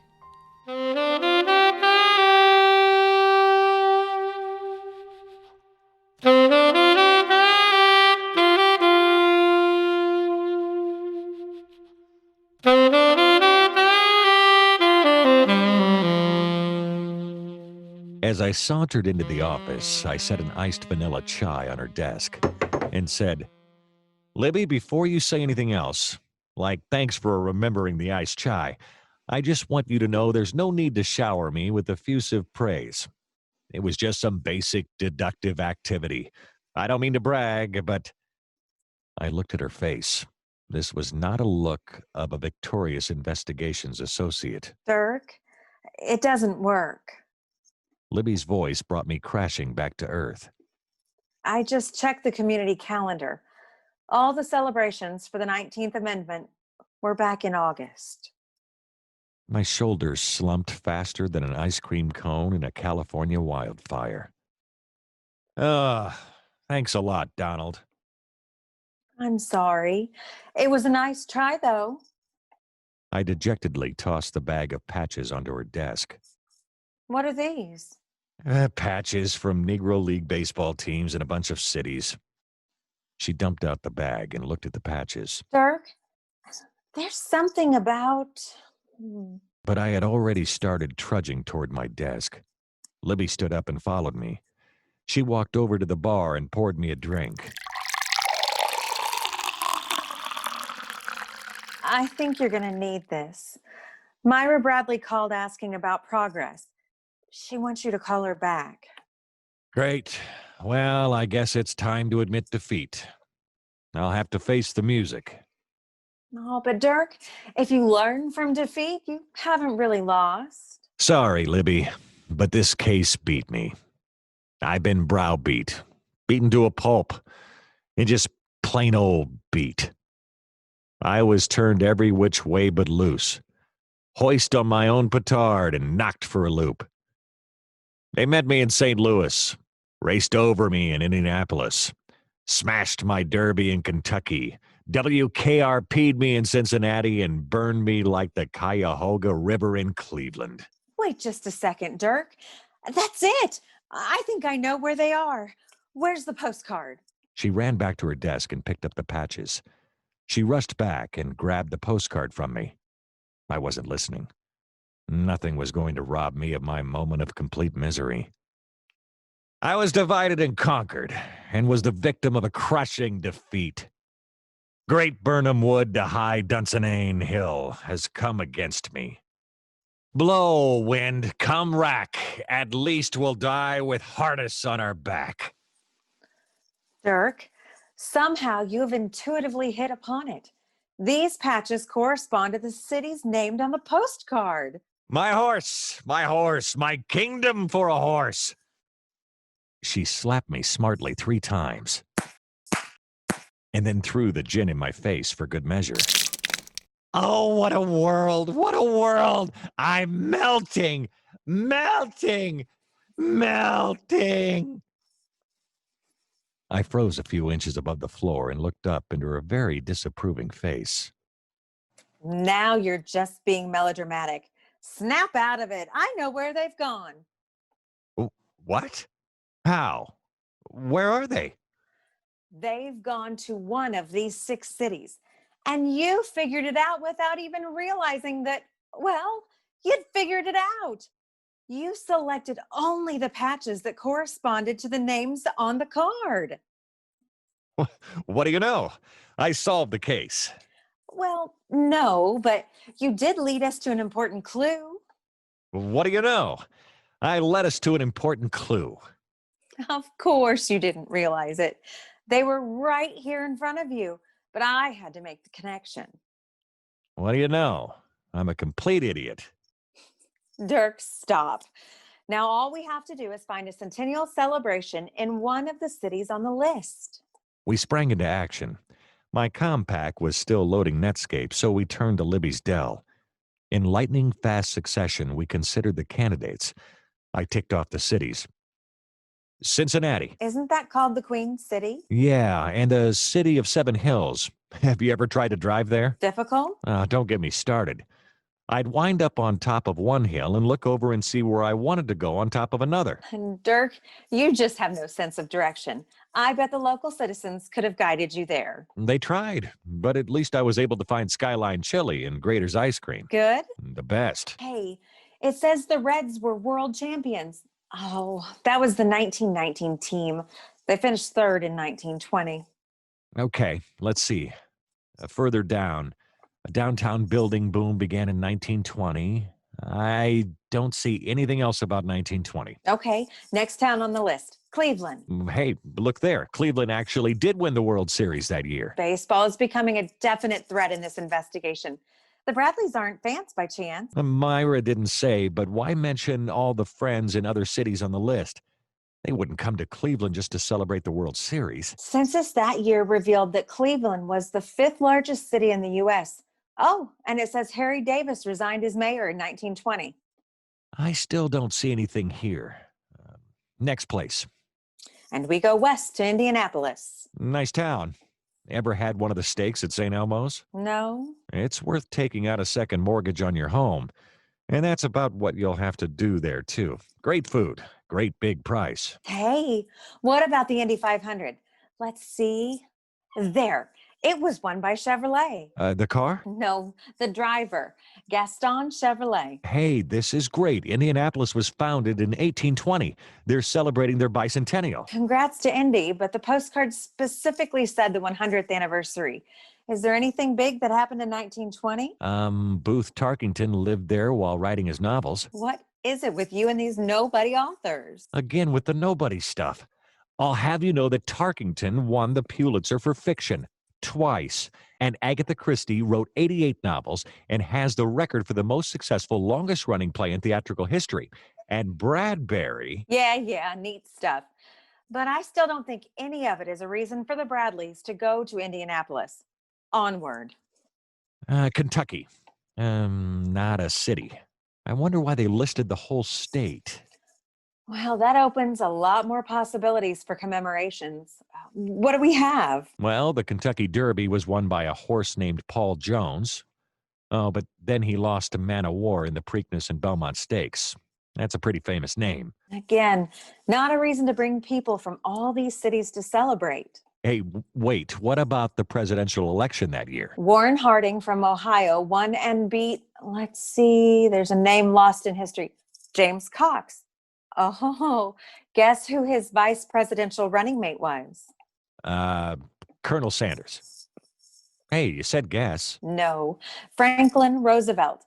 As I sauntered into the office, I set an iced vanilla chai on her desk and said, "Libby, before you say anything else, like thanks for remembering the iced chai, I just want you to know there's no need to shower me with effusive praise. It was just some basic deductive activity. I don't mean to brag, but..." I looked at her face. This was not a look of a victorious investigations associate. Dirk, it doesn't work. Libby's voice brought me crashing back to earth. I just checked the community calendar. All the celebrations for the 19th Amendment were back in August. My shoulders slumped faster than an ice cream cone in a California wildfire. Thanks a lot, Donald. I'm sorry. It was a nice try, though. I dejectedly tossed the bag of patches onto her desk. What are these? Patches from Negro League baseball teams in a bunch of cities. She dumped out the bag and looked at the patches. Dirk, there's something about... But I had already started trudging toward my desk. Libby stood up and followed me. She walked over to the bar and poured me a drink. I think you're going to need this. Myra Bradley called asking about progress. She wants you to call her back. Great. Well, I guess it's time to admit defeat. I'll have to face the music. Oh, but Dirk, if you learn from defeat, you haven't really lost. Sorry, Libby, but this case beat me. I've been browbeat, beaten to a pulp, and just plain old beat. I was turned every which way but loose, hoist on my own petard and knocked for a loop. They met me in St. Louis, raced over me in Indianapolis, smashed my derby in Kentucky, WKRP'd me in Cincinnati, and burned me like the Cuyahoga River in Cleveland. Wait just a second, Dirk. That's it. I think I know where they are. Where's the postcard? She ran back to her desk and picked up the patches. She rushed back and grabbed the postcard from me. I wasn't listening. Nothing was going to rob me of my moment of complete misery. I was divided and conquered, and was the victim of a crushing defeat. Great Burnham Wood to high Dunsinane Hill has come against me. Blow, wind, come rack, at least we'll die with harness on our back. Dirk, somehow you have intuitively hit upon it. These patches correspond to the cities named on the postcard. My horse, my kingdom for a horse. She slapped me smartly 3 times, and then threw the gin in my face for good measure. Oh, what a world, what a world! I'm melting, melting, melting. I froze a few inches above the floor and looked up into her very disapproving face. Now you're just being melodramatic. Snap out of it. I know where they've gone. What? How? Where are they? They've gone to one of these 6 cities. And you figured it out without even realizing that, well, you'd figured it out. You selected only the patches that corresponded to the names on the card. What do you know? I solved the case. Well, no, but you did lead us to an important clue. What do you know? I led us to an important clue. Of course you didn't realize it. They were right here in front of you, but I had to make the connection. What do you know? I'm a complete idiot. Dirk, stop. Now all we have to do is find a centennial celebration in one of the cities on the list. We sprang into action. My Compaq was still loading Netscape, so we turned to Libby's Dell. In lightning fast succession, we considered the candidates. I ticked off the cities. Cincinnati. Isn't that called the Queen City? Yeah, and the city of 7 Hills. Have you ever tried to drive there? Difficult? Don't get me started. I'd wind up on top of one hill and look over and see where I wanted to go on top of another. And Dirk, you just have no sense of direction. I bet the local citizens could have guided you there. They tried, but at least I was able to find Skyline Chili and Grater's Ice Cream. Good? The best. Hey, it says the Reds were world champions. Oh, that was the 1919 team. They finished 3rd in 1920. Okay, let's see. Further down, a downtown building boom began in 1920. I don't see anything else about 1920. Okay, next town on the list, Cleveland. Hey, look there. Cleveland actually did win the World Series that year. Baseball is becoming a definite threat in this investigation. The Bradleys aren't fans by chance. Myra didn't say, but why mention all the friends in other cities on the list? They wouldn't come to Cleveland just to celebrate the World Series. Census that year revealed that Cleveland was the 5th largest city in the U.S. Oh, and it says Harry Davis resigned as mayor in 1920. I still don't see anything here. Next place. And we go west to Indianapolis. Nice town. Ever had one of the steaks at St. Elmo's? No. It's worth taking out a second mortgage on your home. And that's about what you'll have to do there, too. Great food. Great big price. Hey, what about the Indy 500? Let's see. There. It was won by Chevrolet. The car? No, the driver, Gaston Chevrolet. Hey, this is great. Indianapolis was founded in 1820. They're celebrating their bicentennial. Congrats to Indy, but the postcard specifically said the 100th anniversary. Is there anything big that happened in 1920? Booth Tarkington lived there while writing his novels. What is it with you and these nobody authors? Again, with the nobody stuff. I'll have you know that Tarkington won the Pulitzer for fiction. twice. And Agatha Christie wrote 88 novels and has the record for the most successful, longest-running play in theatrical history. And Bradbury... Yeah, neat stuff. But I still don't think any of it is a reason for the Bradleys to go to Indianapolis. Onward. Kentucky. Not a city. I wonder why they listed the whole state. Well, that opens a lot more possibilities for commemorations. What do we have? Well, the Kentucky Derby was won by a horse named Paul Jones. Oh, but then he lost to Man o' War in the Preakness and Belmont Stakes. That's a pretty famous name. Again, not a reason to bring people from all these cities to celebrate. Hey, wait, what about the presidential election that year? Warren Harding from Ohio won and beat, let's see, there's a name lost in history, James Cox. Oh, guess who his vice presidential running mate was? Colonel Sanders. Hey, you said guess. No, Franklin Roosevelt.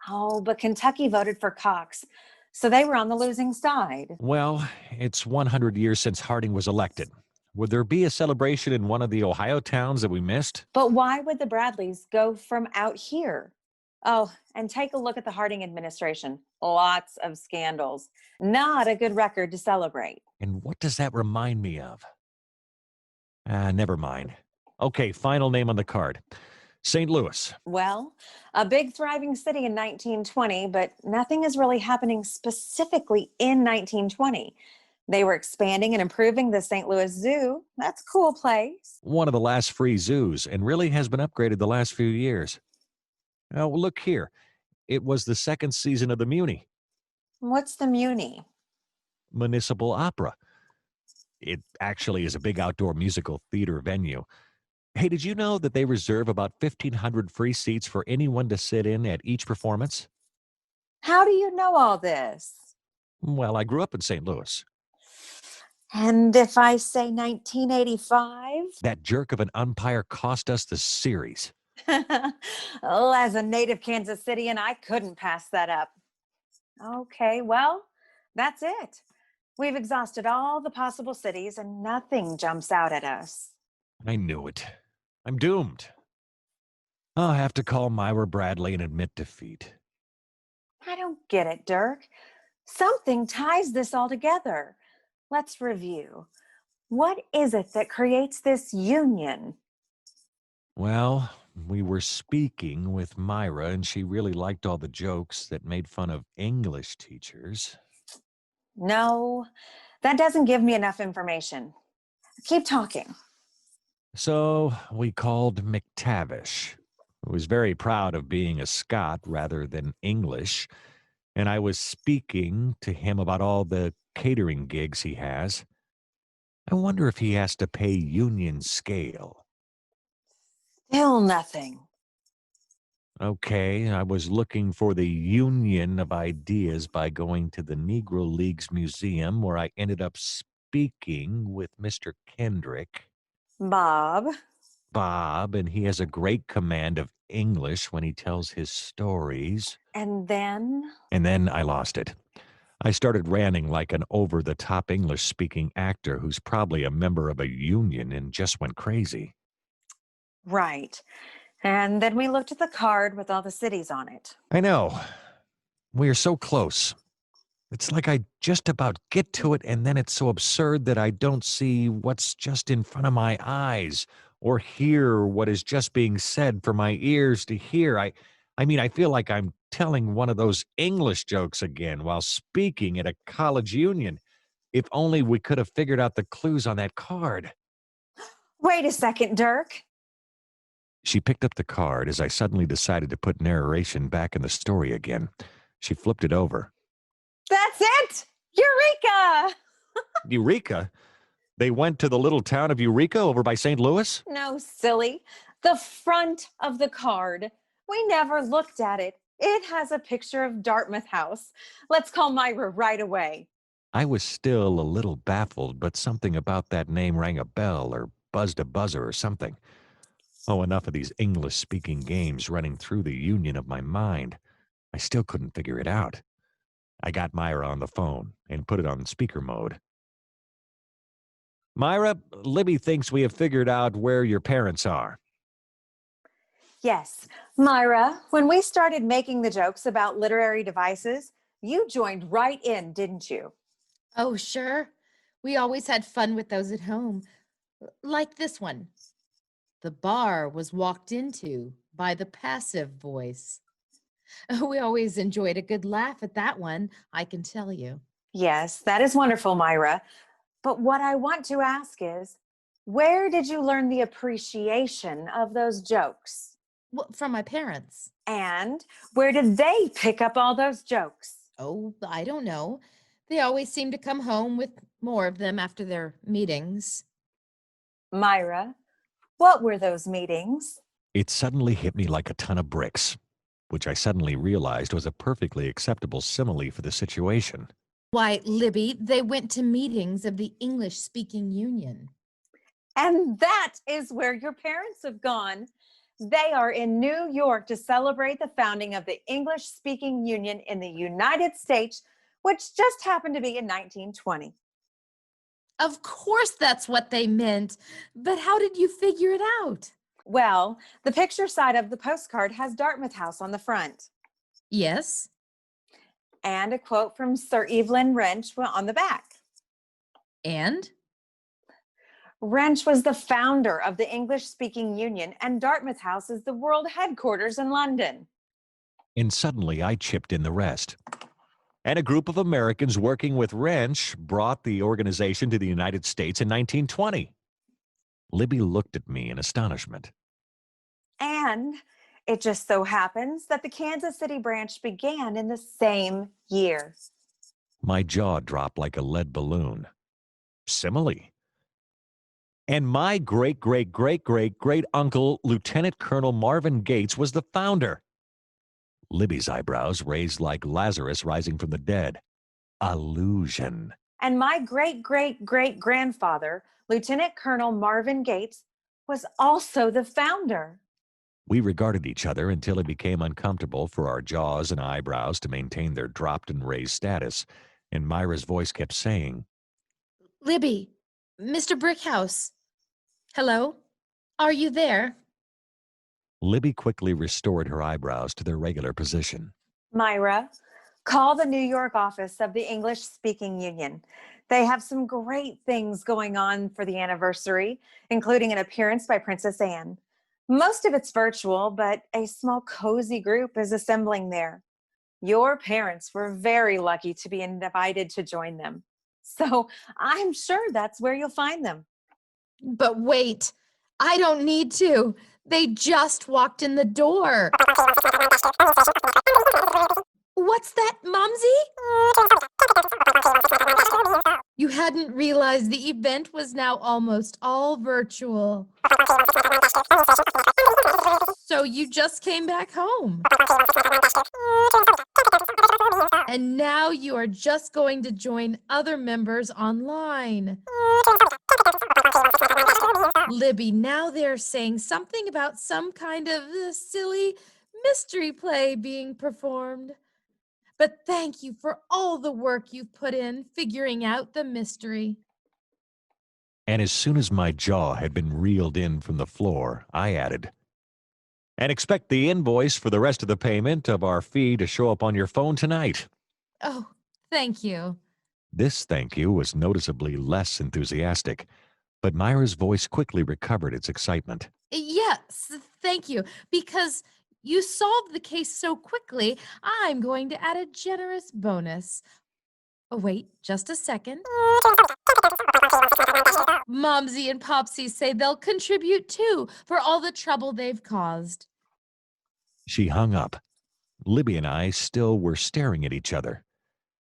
Oh, but Kentucky voted for Cox, so they were on the losing side. Well, it's 100 years since Harding was elected. Would there be a celebration in one of the Ohio towns that we missed? But why would the Bradleys go from out here? Oh, and take a look at the Harding administration. Lots of scandals. Not a good record to celebrate. And what does that remind me of? Never mind. Okay, final name on the card. St. Louis. Well, a big thriving city in 1920, but nothing is really happening specifically in 1920. They were expanding and improving the St. Louis Zoo. That's a cool place. One of the last free zoos, and really has been upgraded the last few years. Oh, look here. It was the second season of the Muni. What's the Muni? Municipal Opera. It actually is a big outdoor musical theater venue. Hey, did you know that they reserve about 1,500 free seats for anyone to sit in at each performance? How do you know all this? Well, I grew up in St. Louis. And if I say 1985? That jerk of an umpire cost us the series. Oh, as a native Kansas Cityan, I couldn't pass that up. Okay, well, that's it. We've exhausted all the possible cities and nothing jumps out at us. I knew it. I'm doomed. I'll have to call Myra Bradley and admit defeat. I don't get it, Dirk. Something ties this all together. Let's review. What is it that creates this union? Well, we were speaking with Myra, and she really liked all the jokes that made fun of English teachers. No, that doesn't give me enough information. Keep talking. So we called McTavish, who was very proud of being a Scot rather than English, and I was speaking to him about all the catering gigs he has. I wonder if he has to pay union scale. Still nothing. Okay, I was looking for the union of ideas by going to the Negro Leagues Museum, where I ended up speaking with Mr. Kendrick. Bob, And he has a great command of English when he tells his stories. and then? And then I lost it. I started ranting like an over-the-top English-speaking actor who's probably a member of a union and just went crazy. Right. And then we looked at the card with all the cities on it. I know. We are so close. It's like I just about get to it, and then it's so absurd that I don't see what's just in front of my eyes or hear what is just being said for my ears to hear. I mean, I feel like I'm telling one of those English jokes again while speaking at a college union. If only we could have figured out the clues on that card. Wait a second, Dirk. She picked up the card as I suddenly decided to put narration back in the story again. She flipped it over. That's it! Eureka! Eureka? They went to the little town of Eureka over by St. Louis? No, silly. The front of the card. We never looked at it. It has a picture of Dartmouth House. Let's call Myra right away. I was still a little baffled, but something about that name rang a bell or buzzed a buzzer or something. Oh, enough of these English-speaking games running through the union of my mind. I still couldn't figure it out. I got Myra on the phone and put it on speaker mode. Myra, Libby thinks we have figured out where your parents are. Yes, Myra, when we started making the jokes about literary devices, you joined right in, didn't you? Oh, sure. We always had fun with those at home. Like this one. The bar was walked into by the passive voice. We always enjoyed a good laugh at that one, I can tell you. Yes, that is wonderful, Myra. But what I want to ask is, where did you learn the appreciation of those jokes? Well, from my parents. And where did they pick up all those jokes? Oh, I don't know. They always seem to come home with more of them after their meetings. Myra, what were those meetings? It suddenly hit me like a ton of bricks, which I suddenly realized was a perfectly acceptable simile for the situation. Why, Libby, they went to meetings of the English-speaking union. And that is where your parents have gone. They are in New York to celebrate the founding of the English-speaking union in the United States, which just happened to be in 1920. Of course that's what they meant, but how did you figure it out? Well, the picture side of the postcard has Dartmouth House on the front, Yes, and a quote from Sir Evelyn Wrench on the back. and? Wrench was the founder of the English-speaking union, and Dartmouth House is the world headquarters in London. And suddenly I chipped in the rest. And a group of Americans working with Wrench brought the organization to the United States in 1920. Libby looked at me in astonishment. And it just so happens that the Kansas City branch began in the same year. My jaw dropped like a lead balloon. Simile. And my great-great-great-great-great-uncle, Lieutenant Colonel Marvin Gates, was the founder. Libby's eyebrows raised like Lazarus rising from the dead. Illusion. And my great-great-great-grandfather, Lieutenant Colonel Marvin Gates, was also the founder. We regarded each other until it became uncomfortable for our jaws and eyebrows to maintain their dropped and raised status, and Myra's voice kept saying, Libby, Mr. Brickhouse. Hello? Are you there? Libby quickly restored her eyebrows to their regular position. Myra, call the New York office of the English-speaking union. They have some great things going on for the anniversary, including an appearance by Princess Anne. Most of it's virtual, but a small cozy group is assembling there. Your parents were very lucky to be invited to join them. So I'm sure that's where you'll find them. But wait, I don't need to. They just walked in the door. What's that, Momsy? You hadn't realized the event was now almost all virtual. So you just came back home. And now you are just going to join other members online. Libby, now they're saying something about some kind of silly mystery play being performed. But thank you for all the work you've put in figuring out the mystery. And as soon as my jaw had been reeled in from the floor, I added, and expect the invoice for the rest of the payment of our fee to show up on your phone tonight. Oh, thank you. This thank you was noticeably less enthusiastic, but Myra's voice quickly recovered its excitement. Yes, thank you. Because you solved the case so quickly, I'm going to add a generous bonus. Oh, wait, just a second. Momsy and Popsy say they'll contribute too for all the trouble they've caused. She hung up. Libby and I still were staring at each other.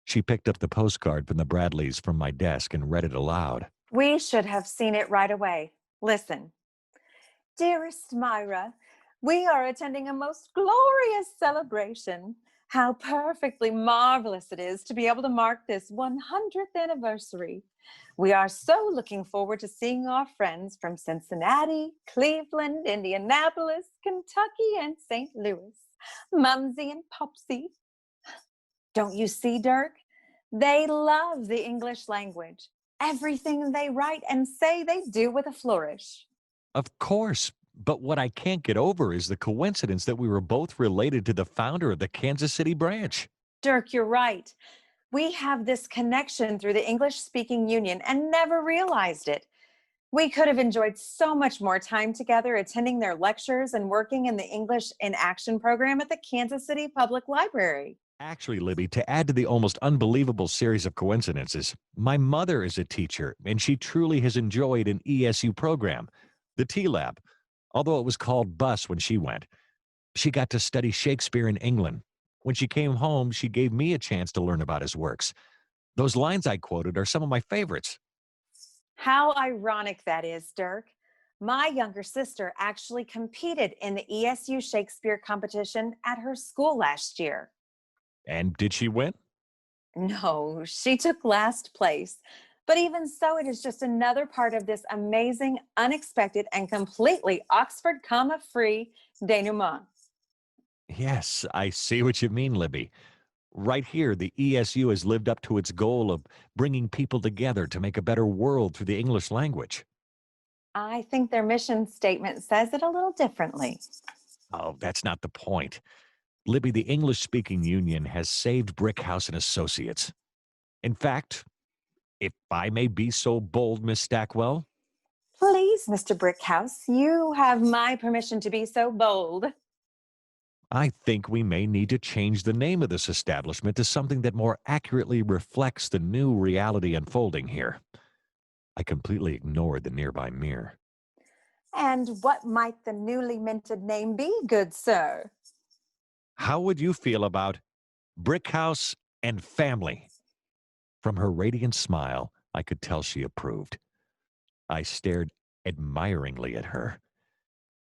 She picked up the postcard from the Bradleys from my desk and read it aloud. We should have seen it right away. Listen. Dearest Myra, we are attending a most glorious celebration. How perfectly marvelous it is to be able to mark this 100th anniversary. We are so looking forward to seeing our friends from Cincinnati, Cleveland, Indianapolis, Kentucky, and St. Louis, Momsy and Popsy. Don't you see, Dirk? They love the English language, everything they write and say they do with a flourish. Of course, but what I can't get over is the coincidence that we were both related to the founder of the Kansas City branch. Dirk, you're right. We have this connection through the English-speaking union and never realized it. We could have enjoyed so much more time together attending their lectures and working in the English in Action program at the Kansas City Public Library. Actually, Libby, to add to the almost unbelievable series of coincidences, my mother is a teacher, and she truly has enjoyed an ESU program, the T-Lab, although it was called BUS when she went. She got to study Shakespeare in England. When she came home, she gave me a chance to learn about his works. Those lines I quoted are some of my favorites. How ironic that is, Dirk. My younger sister actually competed in the ESU Shakespeare competition at her school last year. And did she win? No, she took last place. But even so, it is just another part of this amazing, unexpected, and completely Oxford comma-free denouement. Yes, I see what you mean, Libby. Right here, the ESU has lived up to its goal of bringing people together to make a better world through the English language. I think their mission statement says it a little differently. Oh, that's not the point. Libby, the English-speaking union has saved Brickhouse and Associates. In fact, if I may be so bold, Miss Stackwell. Please, Mr. Brickhouse, you have my permission to be so bold. I think we may need to change the name of this establishment to something that more accurately reflects the new reality unfolding here. I completely ignored the nearby mirror. And what might the newly minted name be, good sir? How would you feel about Brickhouse and Family? From her radiant smile, I could tell she approved. I stared admiringly at her,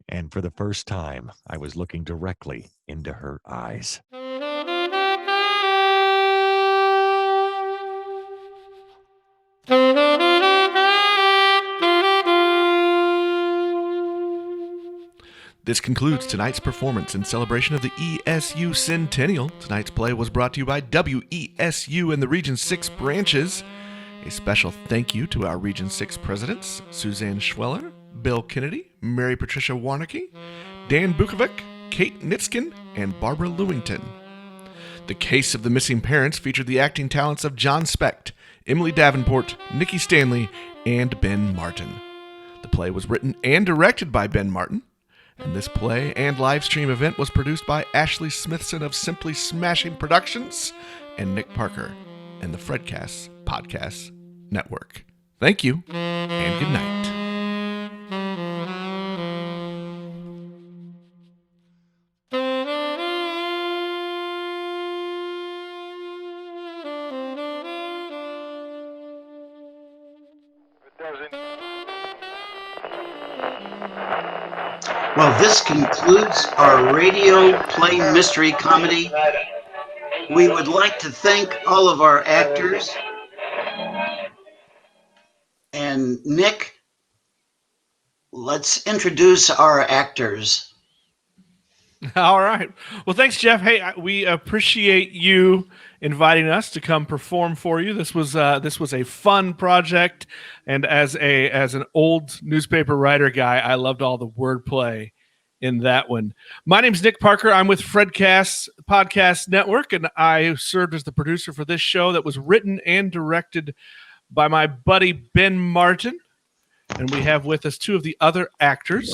and for the first time, I was looking directly into her eyes. This concludes tonight's performance in celebration of the ESU Centennial. Tonight's play was brought to you by WESU and the Region 6 branches. A special thank you to our Region 6 presidents, Suzanne Schweller, Bill Kennedy, Mary Patricia Warneke, Dan Bukovic, Kate Nitskin, and Barbara Lewington. The Case of the Missing Parents featured the acting talents of John Specht, Emily Davenport, Nikki Stanley, and Ben Martin. The play was written and directed by Ben Martin. And this play and live stream event was produced by Ashley Smithson of Simply Smashing Productions and Nick Parker and the Fredcast Podcast Network. Thank you and good night. Well, this concludes our radio play mystery comedy. We would like to thank all of our actors. And Nick, let's introduce our actors. All right. Well, thanks, Jeff. Hey, we appreciate you inviting us to come perform for you. This was a fun project, and as an old newspaper writer guy, I loved all the wordplay in that one. My name's Nick Parker. I'm with Fredcast Podcast Network, and I served as the producer for this show that was written and directed by my buddy Ben Martin. And we have with us two of the other actors,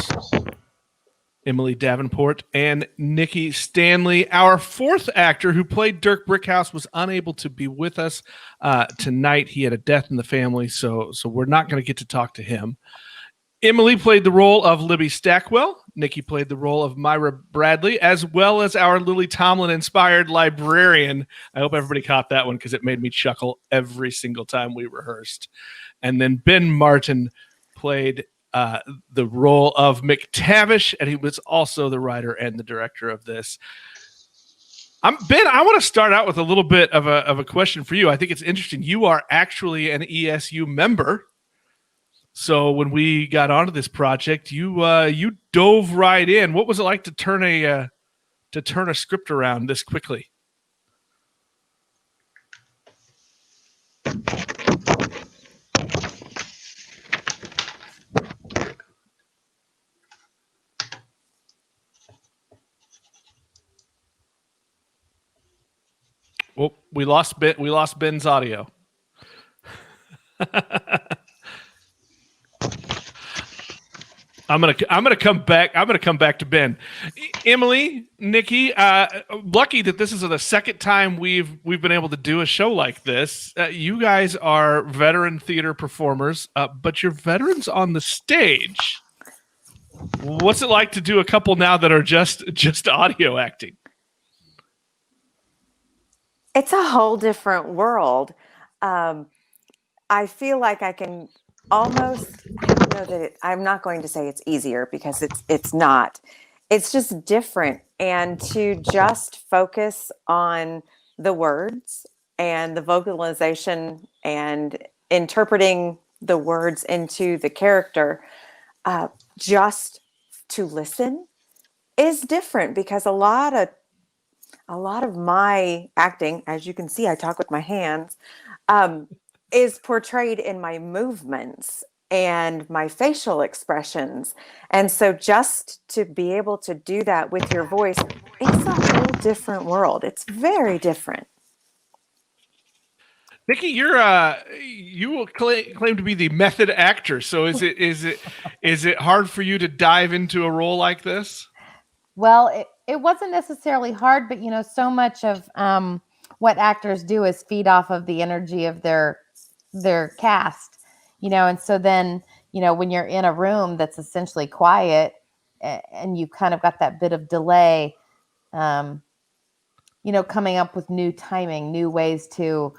Emily Davenport and Nikki Stanley. Our fourth actor who played Dirk Brickhouse was unable to be with us tonight. He had a death in the family, so we're not going to get to talk to him. Emily played the role of Libby Stackwell. Nikki played the role of Myra Bradley, as well as our Lily Tomlin-inspired librarian. I hope everybody caught that one because it made me chuckle every single time we rehearsed. And then Ben Martin played the role of McTavish, and he was also the writer and the director of this. Ben, I want to start out with a little bit of a question for you. I think it's interesting. You are actually an ESU member. So when we got onto this project, you dove right in. What was it like to turn a script around this quickly? Well, we lost Ben's audio. I'm gonna come back. I'm gonna come back to Ben. Emily, Nikki, lucky that this is the second time we've been able to do a show like this. You guys are veteran theater performers, but you're veterans on the stage. What's it like to do a couple now that are just audio acting? It's a whole different world. I feel like I can almost, I don't know that I'm not going to say it's easier because it's not. It's just different. And to just focus on the words and the vocalization and interpreting the words into the character, just to listen is different, because a lot of my acting, as you can see, I talk with my hands, is portrayed in my movements and my facial expressions. And so just to be able to do that with your voice, it's a whole different world. It's very different. Nikki, you will claim to be the method actor. So is it hard for you to dive into a role like this? Well, it wasn't necessarily hard, but so much of what actors do is feed off of the energy of their cast, and so then when you're in a room that's essentially quiet and you kind of got that bit of delay, coming up with new timing, new ways to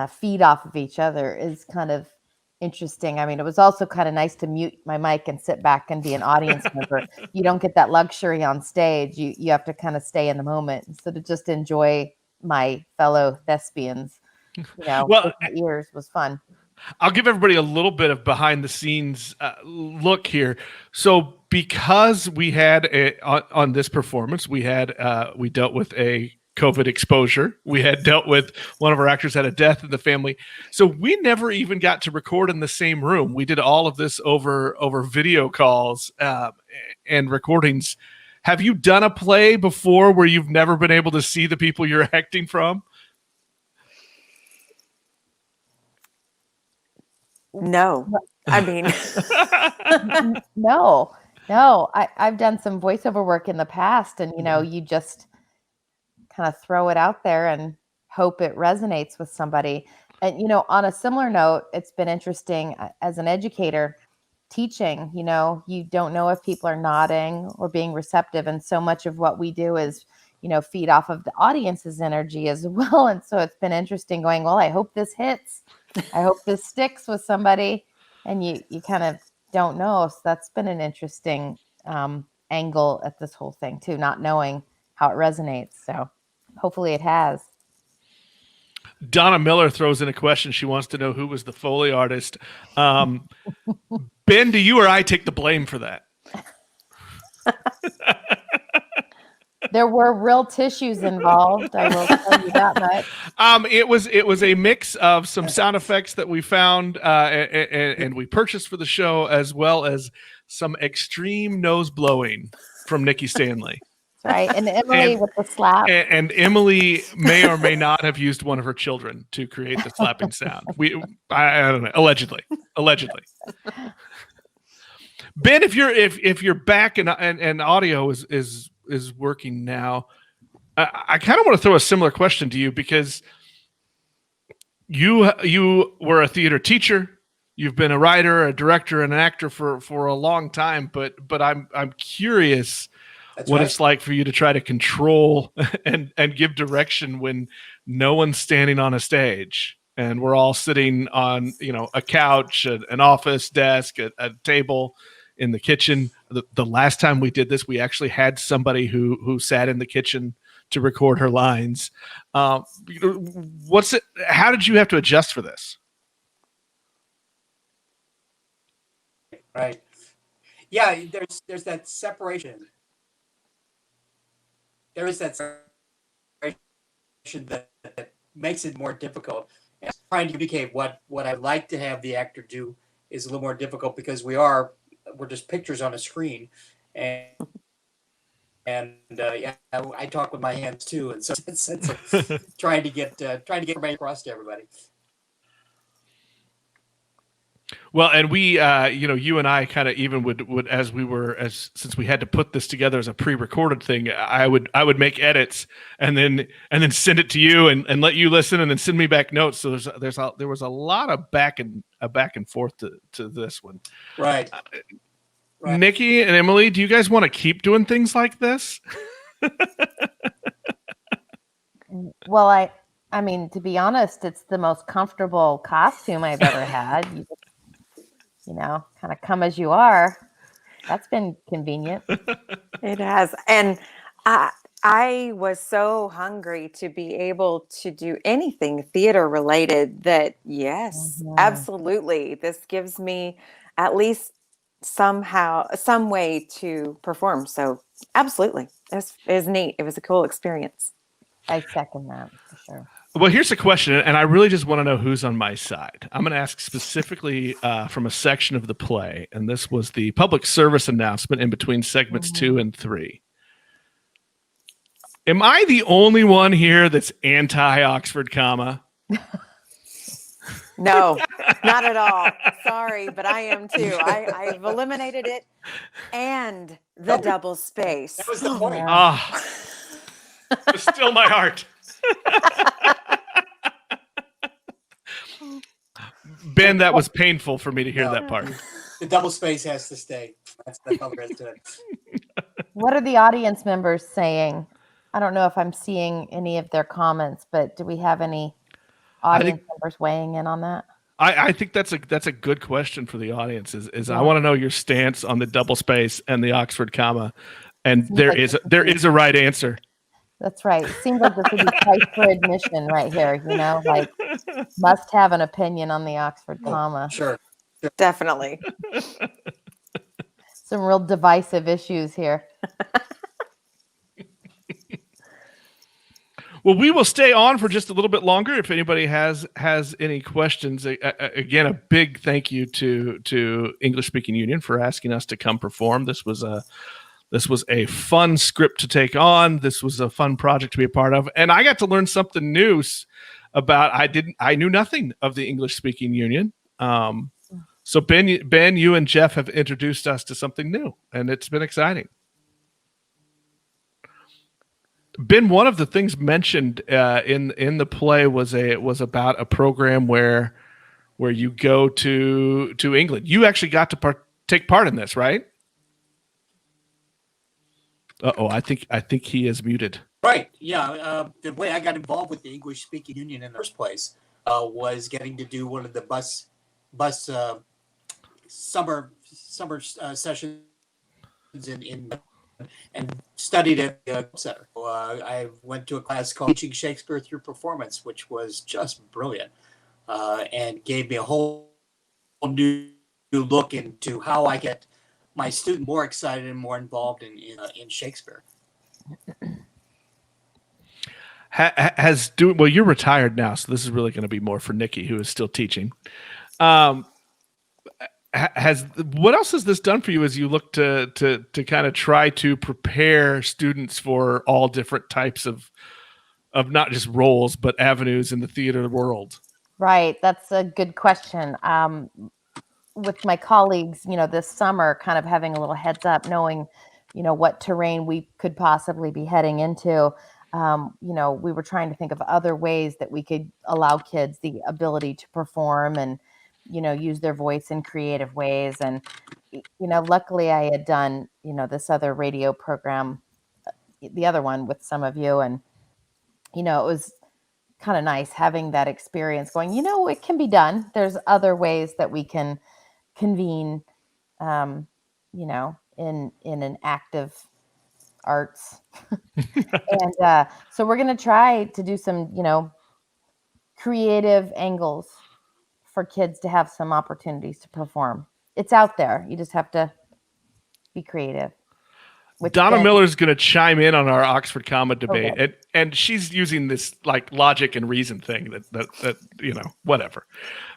feed off of each other is kind of interesting. I mean, it was also kind of nice to mute my mic and sit back and be an audience member. You don't get that luxury on stage. You have to kind of stay in the moment. So to just enjoy my fellow thespians, Well, with my ears was fun. I'll give everybody a little bit of behind the scenes look here. So because we had on this performance, we dealt with a COVID exposure. We had dealt with one of our actors had a death in the family. So we never even got to record in the same room. We did all of this over video calls and recordings. Have you done a play before where you've never been able to see the people you're acting from? No, I mean, no. I've done some voiceover work in the past, and you just kind of throw it out there and hope it resonates with somebody. And on a similar note, it's been interesting as an educator teaching. You don't know if people are nodding or being receptive, and so much of what we do is feed off of the audience's energy as well. And so it's been interesting going, well, I hope this hits. I hope this sticks with somebody. And you kind of don't know. So that's been an interesting angle at this whole thing too, not knowing how it resonates. So hopefully it has. Donna Miller throws in a question. She wants to know who was the Foley artist. Ben, do you or I take the blame for that? There were real tissues involved. I will tell you that much. It was a mix of some sound effects that we found and we purchased for the show, as well as some extreme nose blowing from Nikki Stanley. Right, and Emily with the slap. And Emily may or may not have used one of her children to create the slapping sound. I don't know. Allegedly. Ben, if you're back and audio is working now, I kind of want to throw a similar question to you, because you were a theater teacher. You've been a writer, a director, and an actor for a long time. But I'm curious. That's what right. It's like for you to try to control and give direction when no one's standing on a stage and we're all sitting on a couch, an office desk, a table in the kitchen. The last time we did this, we actually had somebody who sat in the kitchen to record her lines. How did you have to adjust for this? Right. Yeah, there's that separation. There is that separation that makes it more difficult. And trying to communicate what I'd like to have the actor do is a little more difficult, because we're just pictures on a screen, and And yeah, I talk with my hands too, and so it's trying to get everybody across to everybody. Well, and we, you and I kind of even would since we had to put this together as a pre-recorded thing, I would make edits and then send it to you and let you listen and then send me back notes. So there was a lot of back and forth to this one. Right. Right. Nikki and Emily, do you guys want to keep doing things like this? Well, I mean, to be honest, it's the most comfortable costume I've ever had. You know, kind of come as you are. That's been convenient. It has. And I was so hungry to be able to do anything theater related that, yes, absolutely. This gives me at least some way to perform. So absolutely. It was neat. It was a cool experience. I second that for sure. Well, here's a question, and I really just want to know who's on my side. I'm going to ask specifically from a section of the play, and this was the public service announcement in between segments 2 and 3. Am I the only one here that's anti-Oxford comma? No, not at all. Sorry, but I am too. I've eliminated it and the double space. That was the point. Still my heart. Ben, that was painful for me to hear that part. The double space has to stay. That's all there is to it. What are the audience members saying? I don't know if I'm seeing any of their comments, but do we have any audience members weighing in on that? I think that's a good question for the audience. Is I want to know your stance on the double space and the Oxford comma, and there is a right answer. That's right. It seems like this would be price for admission right here. You know, like must have an opinion on the Oxford comma. Sure. Definitely. Some real divisive issues here. Well, we will stay on for just a little bit longer. If anybody has any questions, again, a big thank you to English Speaking Union for asking us to come perform. This was a fun script to take on. This was a fun project to be a part of, and I got to learn something new about. I knew nothing of the English Speaking Union. So Ben, you and Jeff have introduced us to something new, and it's been exciting. Ben, one of the things mentioned in the play was about a program where you go to England. You actually got to take part in this, right? I think he is muted. Right. Yeah. The way I got involved with the English Speaking Union in the first place was getting to do one of the bus summer sessions and studied at the center. I went to a class called Teaching Shakespeare Through Performance, which was just brilliant and gave me a whole new look into how I get my student more excited and more involved in Shakespeare. Well, you're retired now, so this is really going to be more for Nikki, who is still teaching. What else has this done for you as you look to kind of try to prepare students for all different types of not just roles but avenues in the theater world? Right, that's a good question. With my colleagues, this summer, kind of having a little heads up, knowing, what terrain we could possibly be heading into. We were trying to think of other ways that we could allow kids the ability to perform and, use their voice in creative ways. And, luckily I had done, this other radio program, the other one with some of you. And, it was kind of nice having that experience going, it can be done. There's other ways that we can convene, in an active arts. And so we're going to try to do some, creative angles for kids to have some opportunities to perform. It's out there. You just have to be creative. Donna Miller's going to chime in on our Oxford comma debate, okay. and she's using this like logic and reason thing that whatever.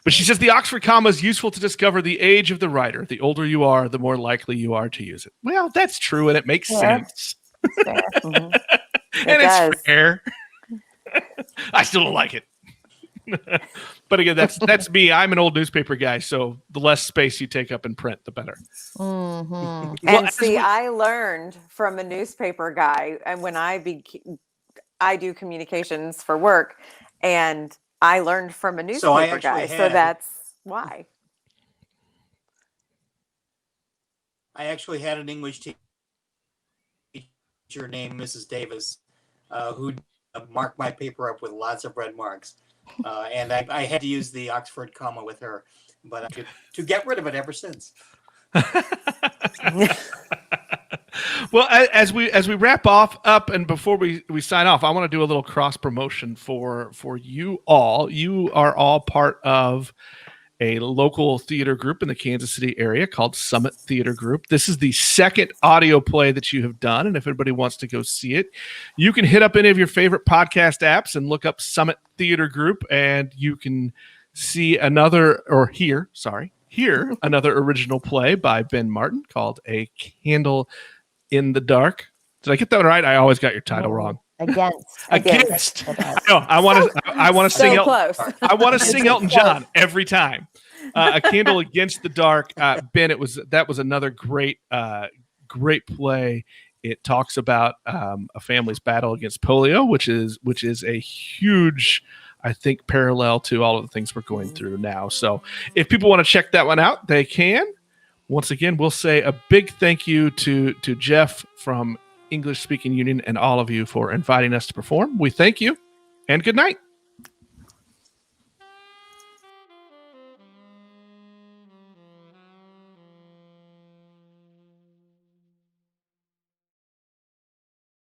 But she says the Oxford comma is useful to discover the age of the writer. The older you are, the more likely you are to use it. Well, that's true, and it makes sense. It's fair. Mhm. And does. it's fair. I still don't like it. But again, that's me. I'm an old newspaper guy, so the less space you take up in print, the better. Mhm. Well, And as see, we- I learned from a newspaper guy, and when I do communications for work, and I learned from a So I newspaper guy. actually So had- that's why. I actually had an English teacher named Mrs. Davis who marked my paper up with lots of red marks. And I had to use the Oxford comma with her, but I could to get rid of it ever since. Well, as we wrap up and before we sign off, I want to do a little cross promotion for you all. You are all part of a local theater group in the Kansas City area called Summit Theater Group. This is the second audio play that you have done, and if anybody wants to go see it, you can hit up any of your favorite podcast apps and look up Summit Theater Group, and you can see hear another original play by Ben Martin called A Candle in the Dark. Did I get that right? I always got your title wrong. Against. No, I want to sing So Elton. close. I want to sing Elton John every time. A Candle Against the Dark. Ben, that was another great play. It talks about a family's battle against polio, which is a huge, I think, parallel to all of the things we're going through now. So if people want to check that one out, they can. Once again, we'll say a big thank you to Jeff from English Speaking Union and all of you for inviting us to perform. We thank you, and good night.